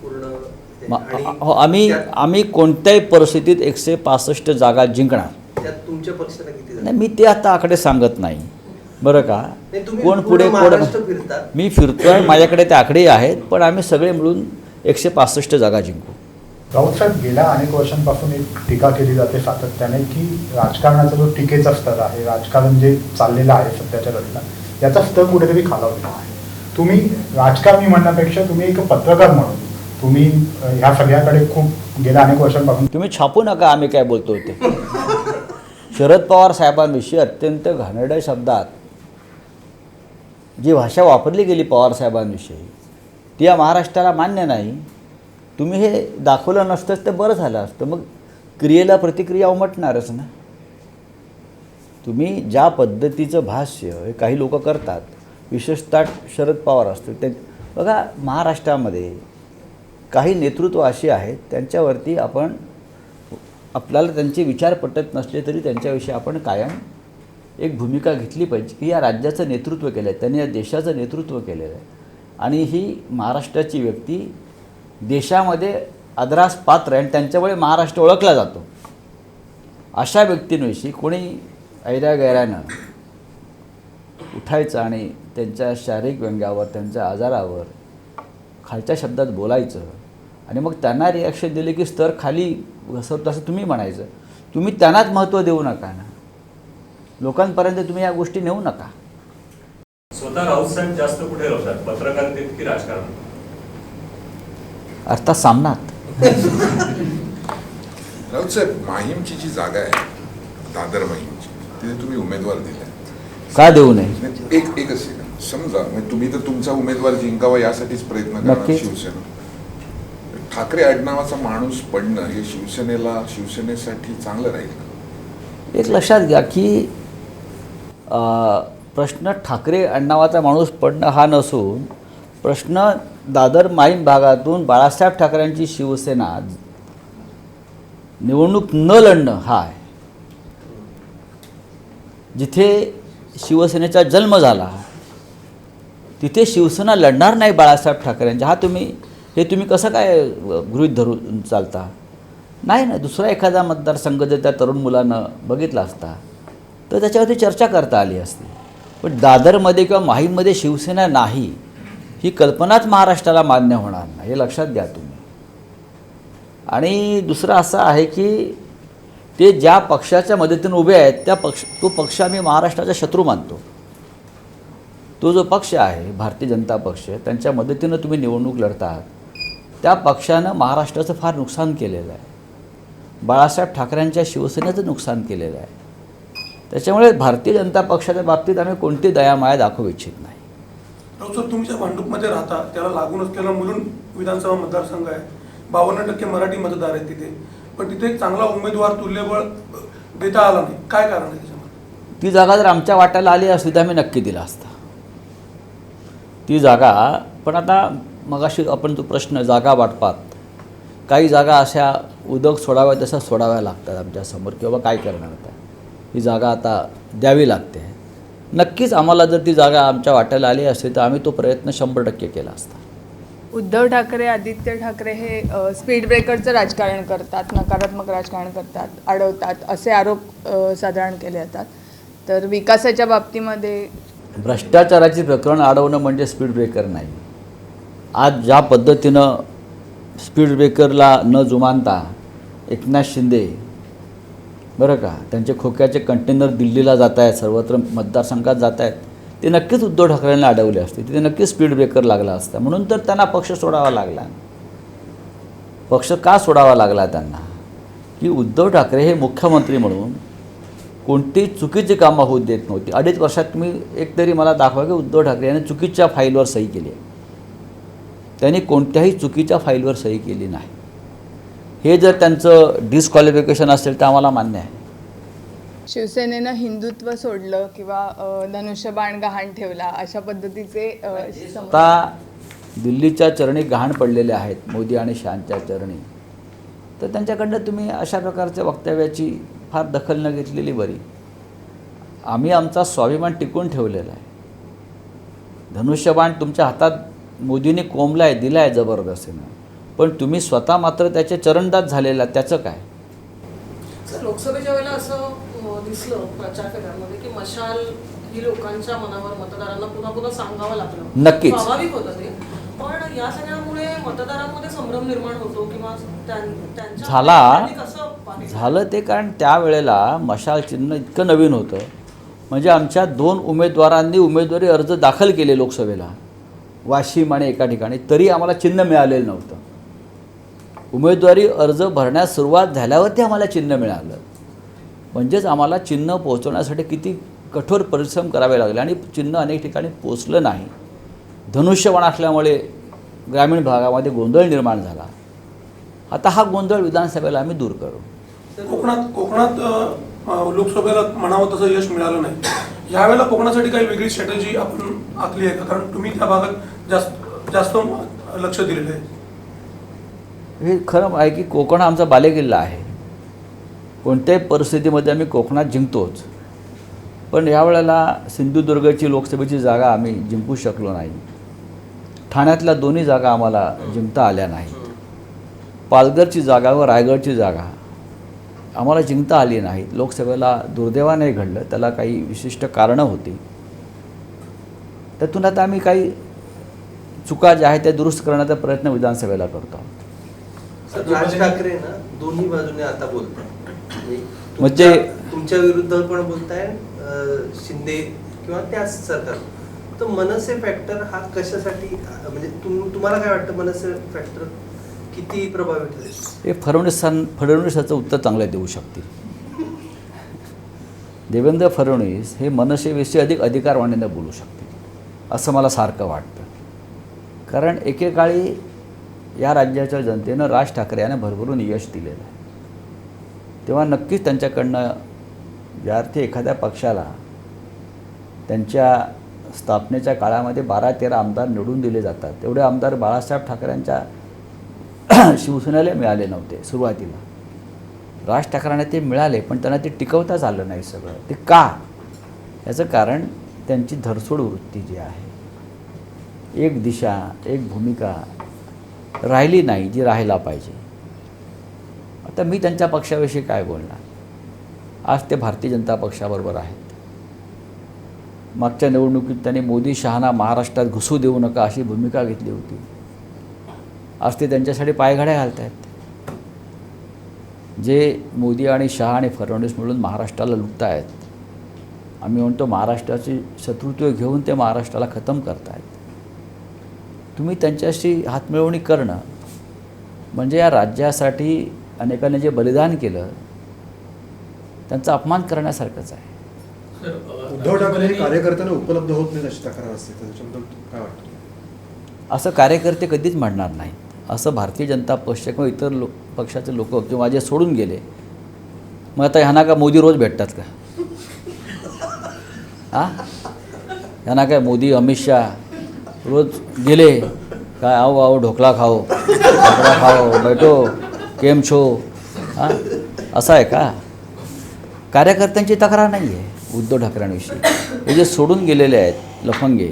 E: पूर्ण
A: आम्ही कोणत्याही परिस्थितीत 165 जागा जिंकणार.
E: त्यात तुमच्या पक्षाला किती जागा?
A: नाही, मी ते आता आकडे सांगत नाही बरं का.
E: तुम्ही
A: कोण
E: पूर्ण
A: पुढे
E: महाराष्ट्र फिरता?
A: मी फिरतोय, माझ्याकडे ते आकडे आहेत, पण आम्ही सगळे मिळून 165 जागा जिंकू.
H: राऊत साहेब, गेल्या अनेक वर्षांपासून एक टीका केली जाते सातत्याने की राजकारणाचा जो टीकेचा स्तर आहे, राजकारण जे चाललेलं आहे सध्याच्या घडीला, याचा स्तर कुठेतरी खालावलेला आहे. तुम्ही राजकारणी म्हणण्यापेक्षा तुम्ही एक पत्रकार म्हणून तुम्ही ह्या सगळ्याकडे खूप गेल्या अनेक वर्षांपासून
A: तुम्ही छापू नका आम्ही काय बोलतो ते. शरद पवार साहेबांविषयी अत्यंत घाणेरड्या शब्दात जी भाषा वापरली गेली पवार साहेबांविषयी, ती या महाराष्ट्राला मान्य नाही. तुम्ही हे दाखवलं नसतंच तर बरं झालं असतं. मग क्रियेला प्रतिक्रिया उमटणारच ना. तुम्ही ज्या पद्धतीचं भाष्य हे काही लोक करतात, विशेषतः शरद पवार असतील, ते बघा, महाराष्ट्रामध्ये काही नेतृत्व अशी आहेत त्यांच्यावरती आपल्याला त्यांचे विचार पटत नसले तरी त्यांच्याविषयी आपण कायम एक भूमिका घेतली पाहिजे की या राज्याचं नेतृत्व केलं आहे, त्यांनी या देशाचं नेतृत्व केलेलं आहे, आणि ही महाराष्ट्राची व्यक्ती देशामध्ये आदरास पात्र आहे आणि त्यांच्यामुळे महाराष्ट्र ओळखला जातो. अशा व्यक्तींविषयी कोणी ऐऱ्यागैऱ्यानं उठायचं आणि त्यांच्या शारीरिक व्यंग्यावर, त्यांच्या आजारावर खालच्या शब्दात बोलायचं आणि मग त्यांना रिॲक्शन दिली की स्तर खाली घसरतो असं तुम्ही म्हणायचं. तुम्ही त्यांनाच महत्त्व देऊ नका ना, लोकांपर्यंत तुम्ही या गोष्टी नेऊ नका.
K: स्वतः राऊत साहेब जास्त कुठे राहतात, पत्रकारितेत की राजकारणात?
A: अर्थात सामनात.
G: राऊत साहेब, माहीमची जी जागा आहे, दादर माहीमची, तिथे तुम्ही उमेदवार दिला,
A: का देऊ नये?
G: एकच सेकंड. समजा म्हणजे तुम्ही तर तुमचा उमेदवार जिंकावा यासाठीच प्रयत्न करणार
A: नक्की.
G: शिवसेना. ठाकरे आडनावाचा माणूस पडणं हे शिवसेनेसाठी चांगलं राहील का?
A: एक लक्षात घ्या की प्रश्न ठाकरे आडनावाचा माणूस पडणं हा नसून प्रश्न दादर माहीम भागातून बाळासाहेब ठाकरेंची शिवसेना निवडणूक न लढणं हा आहे. जिथे शिवसेनेचा जन्म झाला तिथे शिवसेना लढणार नाही बाळासाहेब ठाकरेंच्या. हे तुम्ही कसं काय गृहीत धरून चालता? नाही ना, दुसरा एखादा मतदारसंघ जर त्या तरुण मुलानं बघितला असता तर त्याच्यावरती चर्चा करता आली असती. पण दादरमध्ये किंवा माहीममध्ये शिवसेना नाही ही कल्पनाच महाराष्ट्राला मान्य होणार नाही, हे लक्षात घ्या तुम्ही. आणि दुसरं असं आहे की ते ज्या पक्षाच्या मदतीने उभे आहेत तो पक्ष आम्ही महाराष्ट्राचा शत्रू मानतो. तो जो पक्ष आहे भारतीय जनता पक्ष, त्यांच्या मदतीनं तुम्ही निवडणूक लढतात, त्या पक्षानं महाराष्ट्राचं फार नुकसान केलेलं आहे. बाळासाहेब ठाकरेंच्या शिवसेनेचं नुकसान केलेलं आहे. त्याच्यामुळे भारतीय जनता पक्षाच्या बाबतीत आम्ही कोणती दयामाया दाखवू इच्छित नाही.
L: सर, तुम्ही ज्या भांडूपमध्ये राहता त्याला लागून असलेला मुलुंड विधानसभा मतदारसंघ आहे. 52% मराठी मतदार आहेत तिथे, पण तिथे एक चांगला उमेदवार तुल्यबळ देता आला नाही. काय कारण आहे त्याच्यामध्ये?
A: ती जागा जर आमच्या वाट्याला आली असती तर आम्ही नक्की दिला असता ती जागा. पण आता मगाशी आपण तो प्रश्न जागा वाटपात, काही जागा अशा उदक सोडाव्या तशा सोडाव्या लागतात आमच्यासमोर, किंवा काय करणार आता, ही जागा आता द्यावी लागते. नक्कीच आम्हाला जर ती जागा आमच्या वाट्याला आली असती तर आम्ही तो प्रयत्न 100% केला असता.
M: उद्धव ठाकरे, आदित्य ठाकरे हे स्पीड ब्रेकरचं राजकारण करतात, नकारात्मक राजकारण करतात, अडवतात असे आरोप साधारण केले जातात. तर विकासाच्या बाबतीमध्ये
A: भ्रष्टाचाराची प्रकरण अडवणं म्हणजे स्पीड ब्रेकर नाही. आज ज्या पद्धतीनं स्पीड ब्रेकरला न जुमानता एकनाथ शिंदे बरं का त्यांचे खोक्याचे कंटेनर दिल्लीला जात आहेत, सर्वत्र मतदारसंघात जात आहेत, ते नक्कीच उद्धव ठाकरेंना अडवले असते. तिथे नक्कीच स्पीड ब्रेकर लागला असता. म्हणून तर त्यांना पक्ष सोडावा लागला. पक्ष का सोडावा लागला त्यांना? की उद्धव ठाकरे हे मुख्यमंत्री म्हणून कोणतीही चुकीची कामं होऊ देत नव्हती. 2.5 वर्षात तुम्ही एकतरी मला दाखवा की उद्धव ठाकरे यांनी चुकीच्या फाईलवर सही केली आहे. त्यांनी कोणत्याही चुकीच्या फाईलवर सही केली नाही. हे जर त्यांचं डिस्क्वालिफिकेशन असेल तर आम्हाला मान्य आहे.
M: शिवसेनेनं हिंदुत्व सोडलं किंवा धनुष्यबाण गहाण ठेवला अशा पद्धतीचे
A: आता दिल्लीच्या चरणी गहाण पडलेले आहेत, मोदी आणि शहांच्या चरणी. तर त्यांच्याकडनं तुम्ही अशा प्रकारच्या वक्तव्याची फार दखल न घेतलेली बरी. आम्ही आमचा स्वाभिमान टिकून ठेवलेला आहे. धनुष्यबाण तुमच्या हातात मोदीने कोंबला आहे, दिला आहे जबरदस्तीनं, पण तुम्ही स्वतः मात्र त्याचे चरणदास झालेला. त्याचं काय?
F: सर, लोकसभेच्या वेळेला असं दिसलं प्रचार फेऱ्यांमध्ये की मशाल ही लोकांच्या मनावर, मतदारांना पुन्हा पुन्हा सांगावं लागलं.
A: नक्कीच
F: स्वाभाविक होतं ते, पण या सगळ्यामुळे मतदारांमध्ये संभ्रम निर्माण होतो किंवा
A: झालं ते. कारण त्यावेळेला मशाल चिन्ह इतकं नवीन होतं, म्हणजे आमच्या 2 उमेदवारांनी उमेदवारी अर्ज दाखल केले लोकसभेला, वाशिम आणि एका ठिकाणी, तरी आम्हाला चिन्ह मिळालेलं नव्हतं. उमेदवारी अर्ज भरण्यास सुरुवात झाल्यावरती आम्हाला चिन्ह मिळालं. म्हणजेच आम्हाला चिन्ह पोहोचवण्यासाठी किती कठोर परिश्रम करावे लागले आणि चिन्ह अनेक ठिकाणी पोचलं नाही. धनुष्यबाण असल्यामुळे ग्रामीण भागामध्ये गोंधळ निर्माण झाला. आता हा गोंधळ विधानसभेला आम्ही दूर करू.
L: कोकणात लोकसभेला म्हणावं तसं यश मिळालं नाही. यावेळेला कोकणासाठी काही वेगळी स्ट्रॅटेजी आपण आखली आहे का? कारण तुम्ही त्या भागात जास्त लक्ष दिलेलं आहे.
A: हे खरं आहे की कोकण आमचा बालेकिल्ला आहे. कोणत्याही परिस्थितीमध्ये आम्ही कोकणात जिंकतोच. पण यावेळेला सिंधुदुर्गची लोकसभेची जागा आम्ही जिंकू शकलो नाही. ठाण्यातल्या 2 जागा आम्हाला जिंकता आल्या नाही. पालघरची जागा व रायगडची जागा आम्हाला जिंकता आली नाहीत. लोकसभेला दुर्दैवाने घडलं, त्याला काही विशिष्ट कारणं होती. त्यातून आता आम्ही काही चुका ज्या आहेत त्या दुरुस्त करण्याचा प्रयत्न विधानसभेला करतो आहोत.
E: सर, राज ठाकरे ना दोन्ही बाजूने आता बोलताय,
A: म्हणजे
E: तुमच्या विरुद्ध पण बोलताय, शिंदे किंवा त्याच सरकार. तर मनसे फॅक्टर हा कशासाठी, म्हणजे तुम्हाला काय वाटतं मनसे फॅक्टर किती प्रभावी ठरेल?
A: हे फडणवीसाचं उत्तर चांगलं देऊ शकतील. देवेंद्र फडणवीस हे मनसेविषयी अधिक अधिकारवाणीनं बोलू शकतील असं मला सारखं वाटतं. कारण एकेकाळी या राज्याच्या जनतेनं राज ठाकरे यांना भरभरून यश दिलेलं आहे. तेव्हा नक्कीच त्यांच्याकडनं ज्या अर्थी एखाद्या पक्षाला त्यांच्या स्थापनेच्या काळामध्ये 12-13 आमदार निवडून दिले जातात, तेवढे आमदार बाळासाहेब ठाकरेंच्या शिवसेनेला मिळाले नव्हते सुरुवातीला. राज ठाकरेंना ते मिळाले, पण त्यांना ते टिकवताच आलं नाही सगळं. ते का? याचं कारण त्यांची धरसोड वृत्ती जी आहे, एक दिशा एक भूमिका राहिली नाही जी राहायला पाहिजे. आता मी त्यांच्या पक्षाविषयी काय बोलणार? आज ते भारतीय जनता पक्षाबरोबर आहेत. मागच्या निवडणुकीत त्यांनी मोदी शहाना महाराष्ट्रात घुसू देऊ नका अशी भूमिका घेतली होती. आज ते त्यांच्यासाठी पायघड्या घालत आहेत. जे मोदी आणि शहा आणि फडणवीस मिळून महाराष्ट्राला लुटत आहेत, आम्ही म्हणतो महाराष्ट्राची शत्रुत्व घेऊन ते महाराष्ट्राला खतम करत आहेत. तुम्ही त्यांच्याशी हातमिळवणी करणं म्हणजे या राज्यासाठी अनेकांनी जे बलिदान केलं त्यांचा अपमान करण्यासारखंच आहे.
C: उद्धव ठाकरे कार्यकर्त्यांना उपलब्ध होत नाहीत अशी तक्रार असते, त्याच्याबद्दल काय वाटतं?
A: असं कार्यकर्ते कधीच म्हणणार नाहीत. असं भारतीय जनता पक्ष किंवा इतर पक्षाचे लोक किंवा जे सोडून गेले, मग आता ह्यांना का मोदी रोज भेटतात का? हां, ह्यांना काय मोदी अमित शहा रोज गेले काय आओ आओ ढोकला खाओ बैठो केम छो? हां, असं आहे का? कार्यकर्त्यांची तक्रार नाही आहे उद्धव ठाकरेंविषयी. हे जे सोडून गेलेले आहेत लफंगे.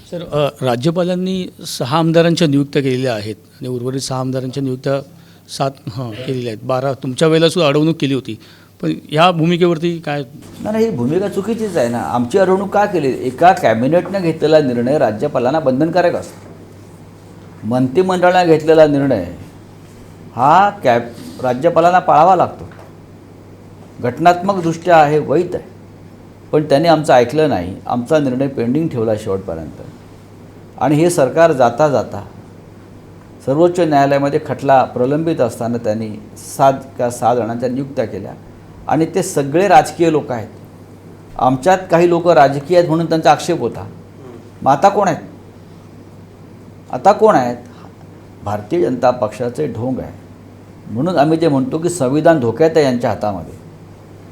J: सर, राज्यपालांनी 6 आमदारांच्या नियुक्त्या केलेल्या आहेत आणि उर्वरित 6 आमदारांच्या नियुक्त्या 7 केलेल्या आहेत. 12 तुमच्या वेळेला सुद्धा अडवणूक केली होती, पण ह्या भूमिकेवरती काय?
A: नाही, ही भूमिका चुकीचीच आहे ना. आमची अडवणूक का केली? एका कॅबिनेटनं घेतलेला निर्णय राज्यपालांना बंधनकारक असतो. मंत्रिमंडळाने घेतलेला निर्णय हा राज्यपालांना पाळावा लागतो. घटनात्मकदृष्ट्या आहे वैध आहे, पण त्यांनी आमचं ऐकलं नाही. आमचा निर्णय पेंडिंग ठेवला शेवटपर्यंत. आणि हे सरकार जाता जाता सर्वोच्च न्यायालयामध्ये खटला प्रलंबित असताना त्यांनी 6 जणांच्या नियुक्त्या केल्या. आणि ते सगळे राजकीय लोक आहेत. आमच्यात काही लोक राजकीय आहेत म्हणून त्यांचा आक्षेप होता. मग आता कोण आहेत? आता कोण आहेत? भारतीय जनता पक्षाचे ढोंग आहे. म्हणून आम्ही जे म्हणतो की संविधान धोक्यात आहे यांच्या हातामध्ये.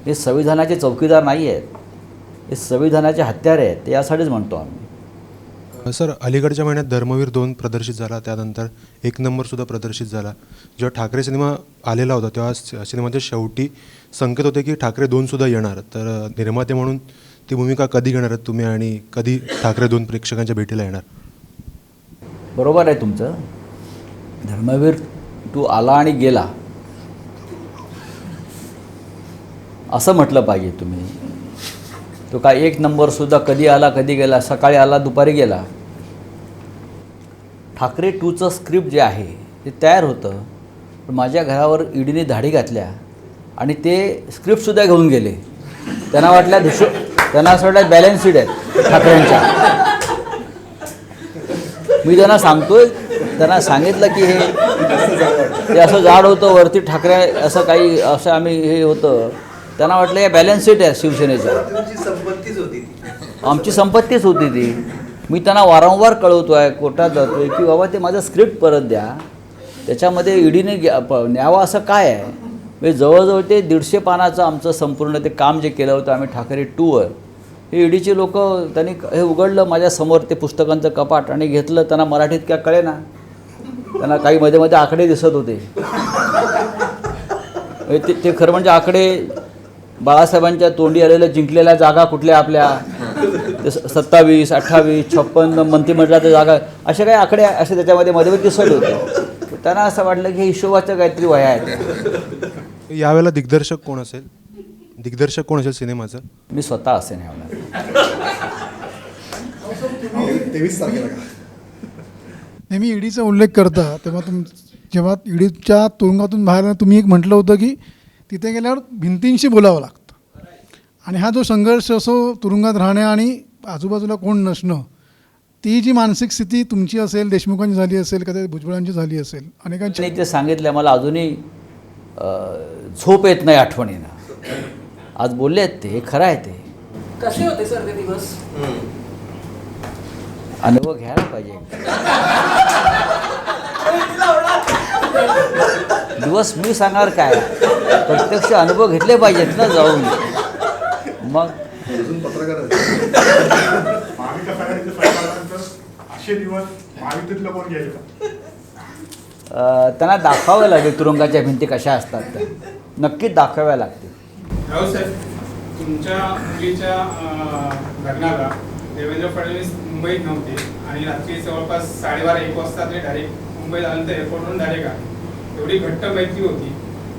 A: हे संविधानाचे चौकीदार नाही आहेत, हे संविधानाचे हत्यारे आहेत. ते यासाठीच म्हणतो आम्ही.
C: सर, अलीकडच्या महिन्यात धर्मवीर 2 प्रदर्शित झाला, त्यानंतर 1 नंबरसुद्धा प्रदर्शित झाला. जेव्हा ठाकरे सिनेमा आलेला होता तेव्हा सिनेमाच्या शेवटी संकेत होते की ठाकरे 2सुद्धा येणार. तर निर्माते म्हणून ती भूमिका कधी घेणार आहात तुम्ही आणि कधी ठाकरे 2 प्रेक्षकांच्या भेटीला येणार?
A: बरोबर आहे तुमचं. धर्मवीर 2 आला आणि गेला असं म्हटलं पाहिजे तुम्ही. तो काय 1 नंबरसुद्धा कधी आला कधी गेला, सकाळी आला दुपारी गेला. ठाकरे 2चं स्क्रिप्ट जे आहे ते तयार होतं, पण माझ्या घरावर ईडीने धाडी घातल्या आणि ते स्क्रिप्टसुद्धा घेऊन गेले. त्यांना असं वाटलं बॅलन्स शीट आहेत ठाकरेंच्या. मी त्यांना सांगतोय, त्यांना सांगितलं की हे असं जाड होतं वरती ठाकरे असं काही असं आम्ही हे होतं. त्यांना वाटलं हे बॅलन्स शीट आहे शिवसेनेच्या. आमची संपत्तीच होती ती. मी त्यांना वारंवार कळवतो आहे, कोर्टात जातो आहे की बाबा ते माझं स्क्रिप्ट परत द्या, त्याच्यामध्ये ईडीने न्यावं असं काय आहे. म्हणजे जवळजवळ ते 150 पानाचं आमचं संपूर्ण ते काम जे केलं होतं आम्ही ठाकरे 2वर, हे ईडीचे लोक त्यांनी हे उघडलं माझ्यासमोर ते पुस्तकांचं कपाट आणि घेतलं. त्यांना मराठीत काय कळे ना, त्यांना काही मध्ये मध्ये आकडे दिसत होते. ते खरं म्हणजे आकडे बाळासाहेबांच्या तोंडी आलेल्या जिंकलेल्या जागा कुठल्या आपल्या 27, 28, 56 मंत्रिमंडळाच्या जागा, असे काही आकडे असे त्याच्यामध्ये मध्ये दिसत होते. त्यांना असं वाटलं की हिशोबाचं काहीतरी वह्या आहेत.
C: यावेळेला दिग्दर्शक कोण असेल? दिग्दर्शक कोण असेल सिनेमाचं?
A: मी स्वतः असेन ह्यावेळेला.
C: 23 तारखेला का?
D: नेहमी ईडीचा उल्लेख करता तेव्हा जेव्हा ईडीच्या तुरुंगातून बाहेर तुम्ही एक म्हटलं होतं की तिथे गेल्यावर भिंतींशी बोलावं लागतं, आणि हा जो संघर्ष असो तुरुंगात राहणे आणि आजूबाजूला कोण नसणं, ती जी मानसिक स्थिती तुमची असेल, देशमुखांची झाली असेल, कधी भुजबळांची झाली असेल, अनेकांची.
A: ते सांगितलं मला अजूनही झोप येत नाही आठवणीनं. आज बोलले आहेत ते, खरं आहे ते.
F: कसे होते सर ते दिवस?
A: अनुभव घ्यायला पाहिजे. दिवस मी सांगणार काय, प्रत्यक्ष अनुभव घेतले पाहिजेत ना जाऊन. मग त्यांना दाखवावं लागेल तुरुंगाच्या भिंती कशा असतात, तर नक्कीच दाखवाव्या लागतील.
N: रावसाहेब, तुमच्या मुलीच्या लग्नाला देवेंद्र फडणवीस मुंबईत नव्हते आणि रात्री जवळपास 12:30-1 वाजता ते डायरेक्ट मुंबईत आल्यानंतर एअरपोर्टवरून डायरेक्ट आले. एवढी घट्ट मैत्री होती,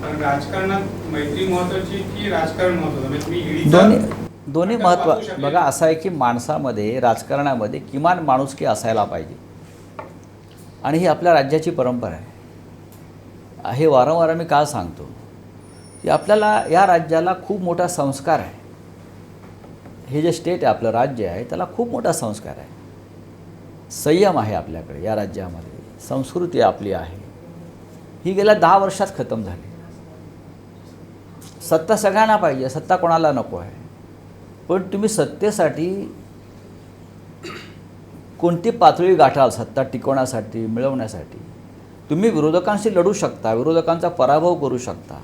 N: पण राजकारणात मैत्री महत्वाची की राजकारण महत्वाचं? म्हणजे तुम्ही
A: दोन्ही महत्व बघा. असं आहे की माणसामध्ये, राजकारणामध्ये किमान माणुसकी असायला पाहिजे, आणि ही आपल्या राज्याची परंपरा आहे. हे वारंवार आम्ही का सांगतो की आपल्याला या राज्याला खूप मोठा संस्कार आहे. हे जे स्टेट आहे, आपलं राज्य आहे, त्याला खूप मोठा संस्कार आहे. संयम आहे आपल्याकडे या राज्यामध्ये, संस्कृती आपली आहे. ही गेल्या 10 वर्षात खतम झाली. सत्ता सगळ्यांना पाहिजे, सत्ता कोणाला नको आहे, पण तुम्ही सत्तेसाठी कोणती पातळी गाठाल सत्ता टिकवण्यासाठी, मिळवण्यासाठी? तुम्ही विरोधकांशी लढू शकता, विरोधकांचा पराभव करू शकता,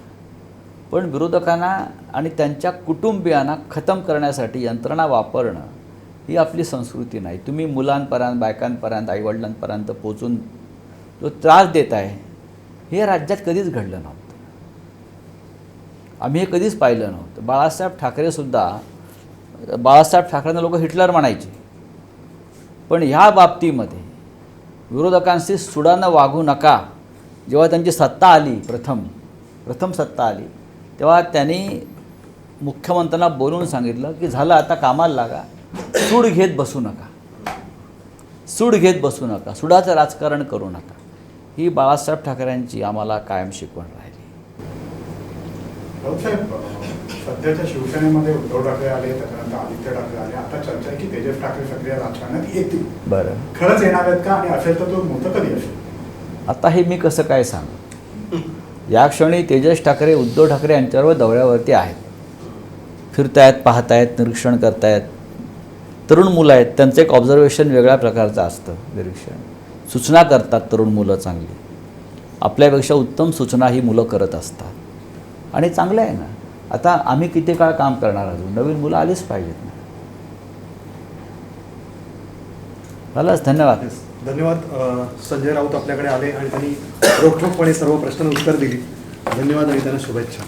A: पण विरोधकांना आणि त्यांच्या कुटुंबियांना खतम करण्यासाठी यंत्रणा वापरणं ही आपली संस्कृती नाही. तुम्ही मुलांपर्यंत, बायकांपर्यंत, आईवडिलांपर्यंत पोचून जो त्रास देत आहे, हे राज्यात कधीच घडलं नव्हतं. आम्ही हे कधीच पाहिलं नव्हतं. बाळासाहेब ठाकरेंना लोक हिटलर म्हणायचे, पण ह्या बाबतीमध्ये विरोधकांशी सुडानं वागू नका. जेव्हा त्यांची सत्ता आली, प्रथम सत्ता आली, तेव्हा त्यांनी मुख्यमंत्र्यांना बोलवून सांगितलं की झालं, आता कामाला लागा, सूड घेत बसू नका, सुडाचं राजकारण करू नका. ही बाळासाहेब ठाकरेंची आम्हाला कायम शिकवण राहिली.
H: राऊतसाहेब, सध्याच्या शिवसेनेमध्ये उद्धव ठाकरे आले, त्याच्यानंतर आदित्य ठाकरे आले, आता चर्चा आहे की तेजस ठाकरे सक्रिय राजकारणात येतील.
A: बरं,
H: खरंच येणार आहेत का, आणि असेल तर तो मुहूर्त कधी असेल?
A: आता हे मी कसं काय सांगू? या क्षणी तेजस ठाकरे, उद्धव ठाकरे यांच्यावर दौऱ्यावरती आहेत, फिरतायत, पाहतायत, निरीक्षण करतायत. तरुण मुलं आहेत, त्यांचं एक ऑब्झर्वेशन वेगळ्या प्रकारचं असतं, निरीक्षण. सूचना करतात तरुण मुलं चांगली, आपल्यापेक्षा उत्तम सूचना ही मुलं करत असतात, आणि चांगलं आहे ना. आता आम्ही किती काळ काम करणार, अजून नवीन मुलं आलीच पाहिजेत ना. झालंच. धन्यवाद.
C: धन्यवाद. संजय राऊत आपल्याकडे आले आणि त्यांनी रोखठोकपणे सर्व प्रश्नांना उत्तर दिली. धन्यवाद आणि त्यांना शुभेच्छा.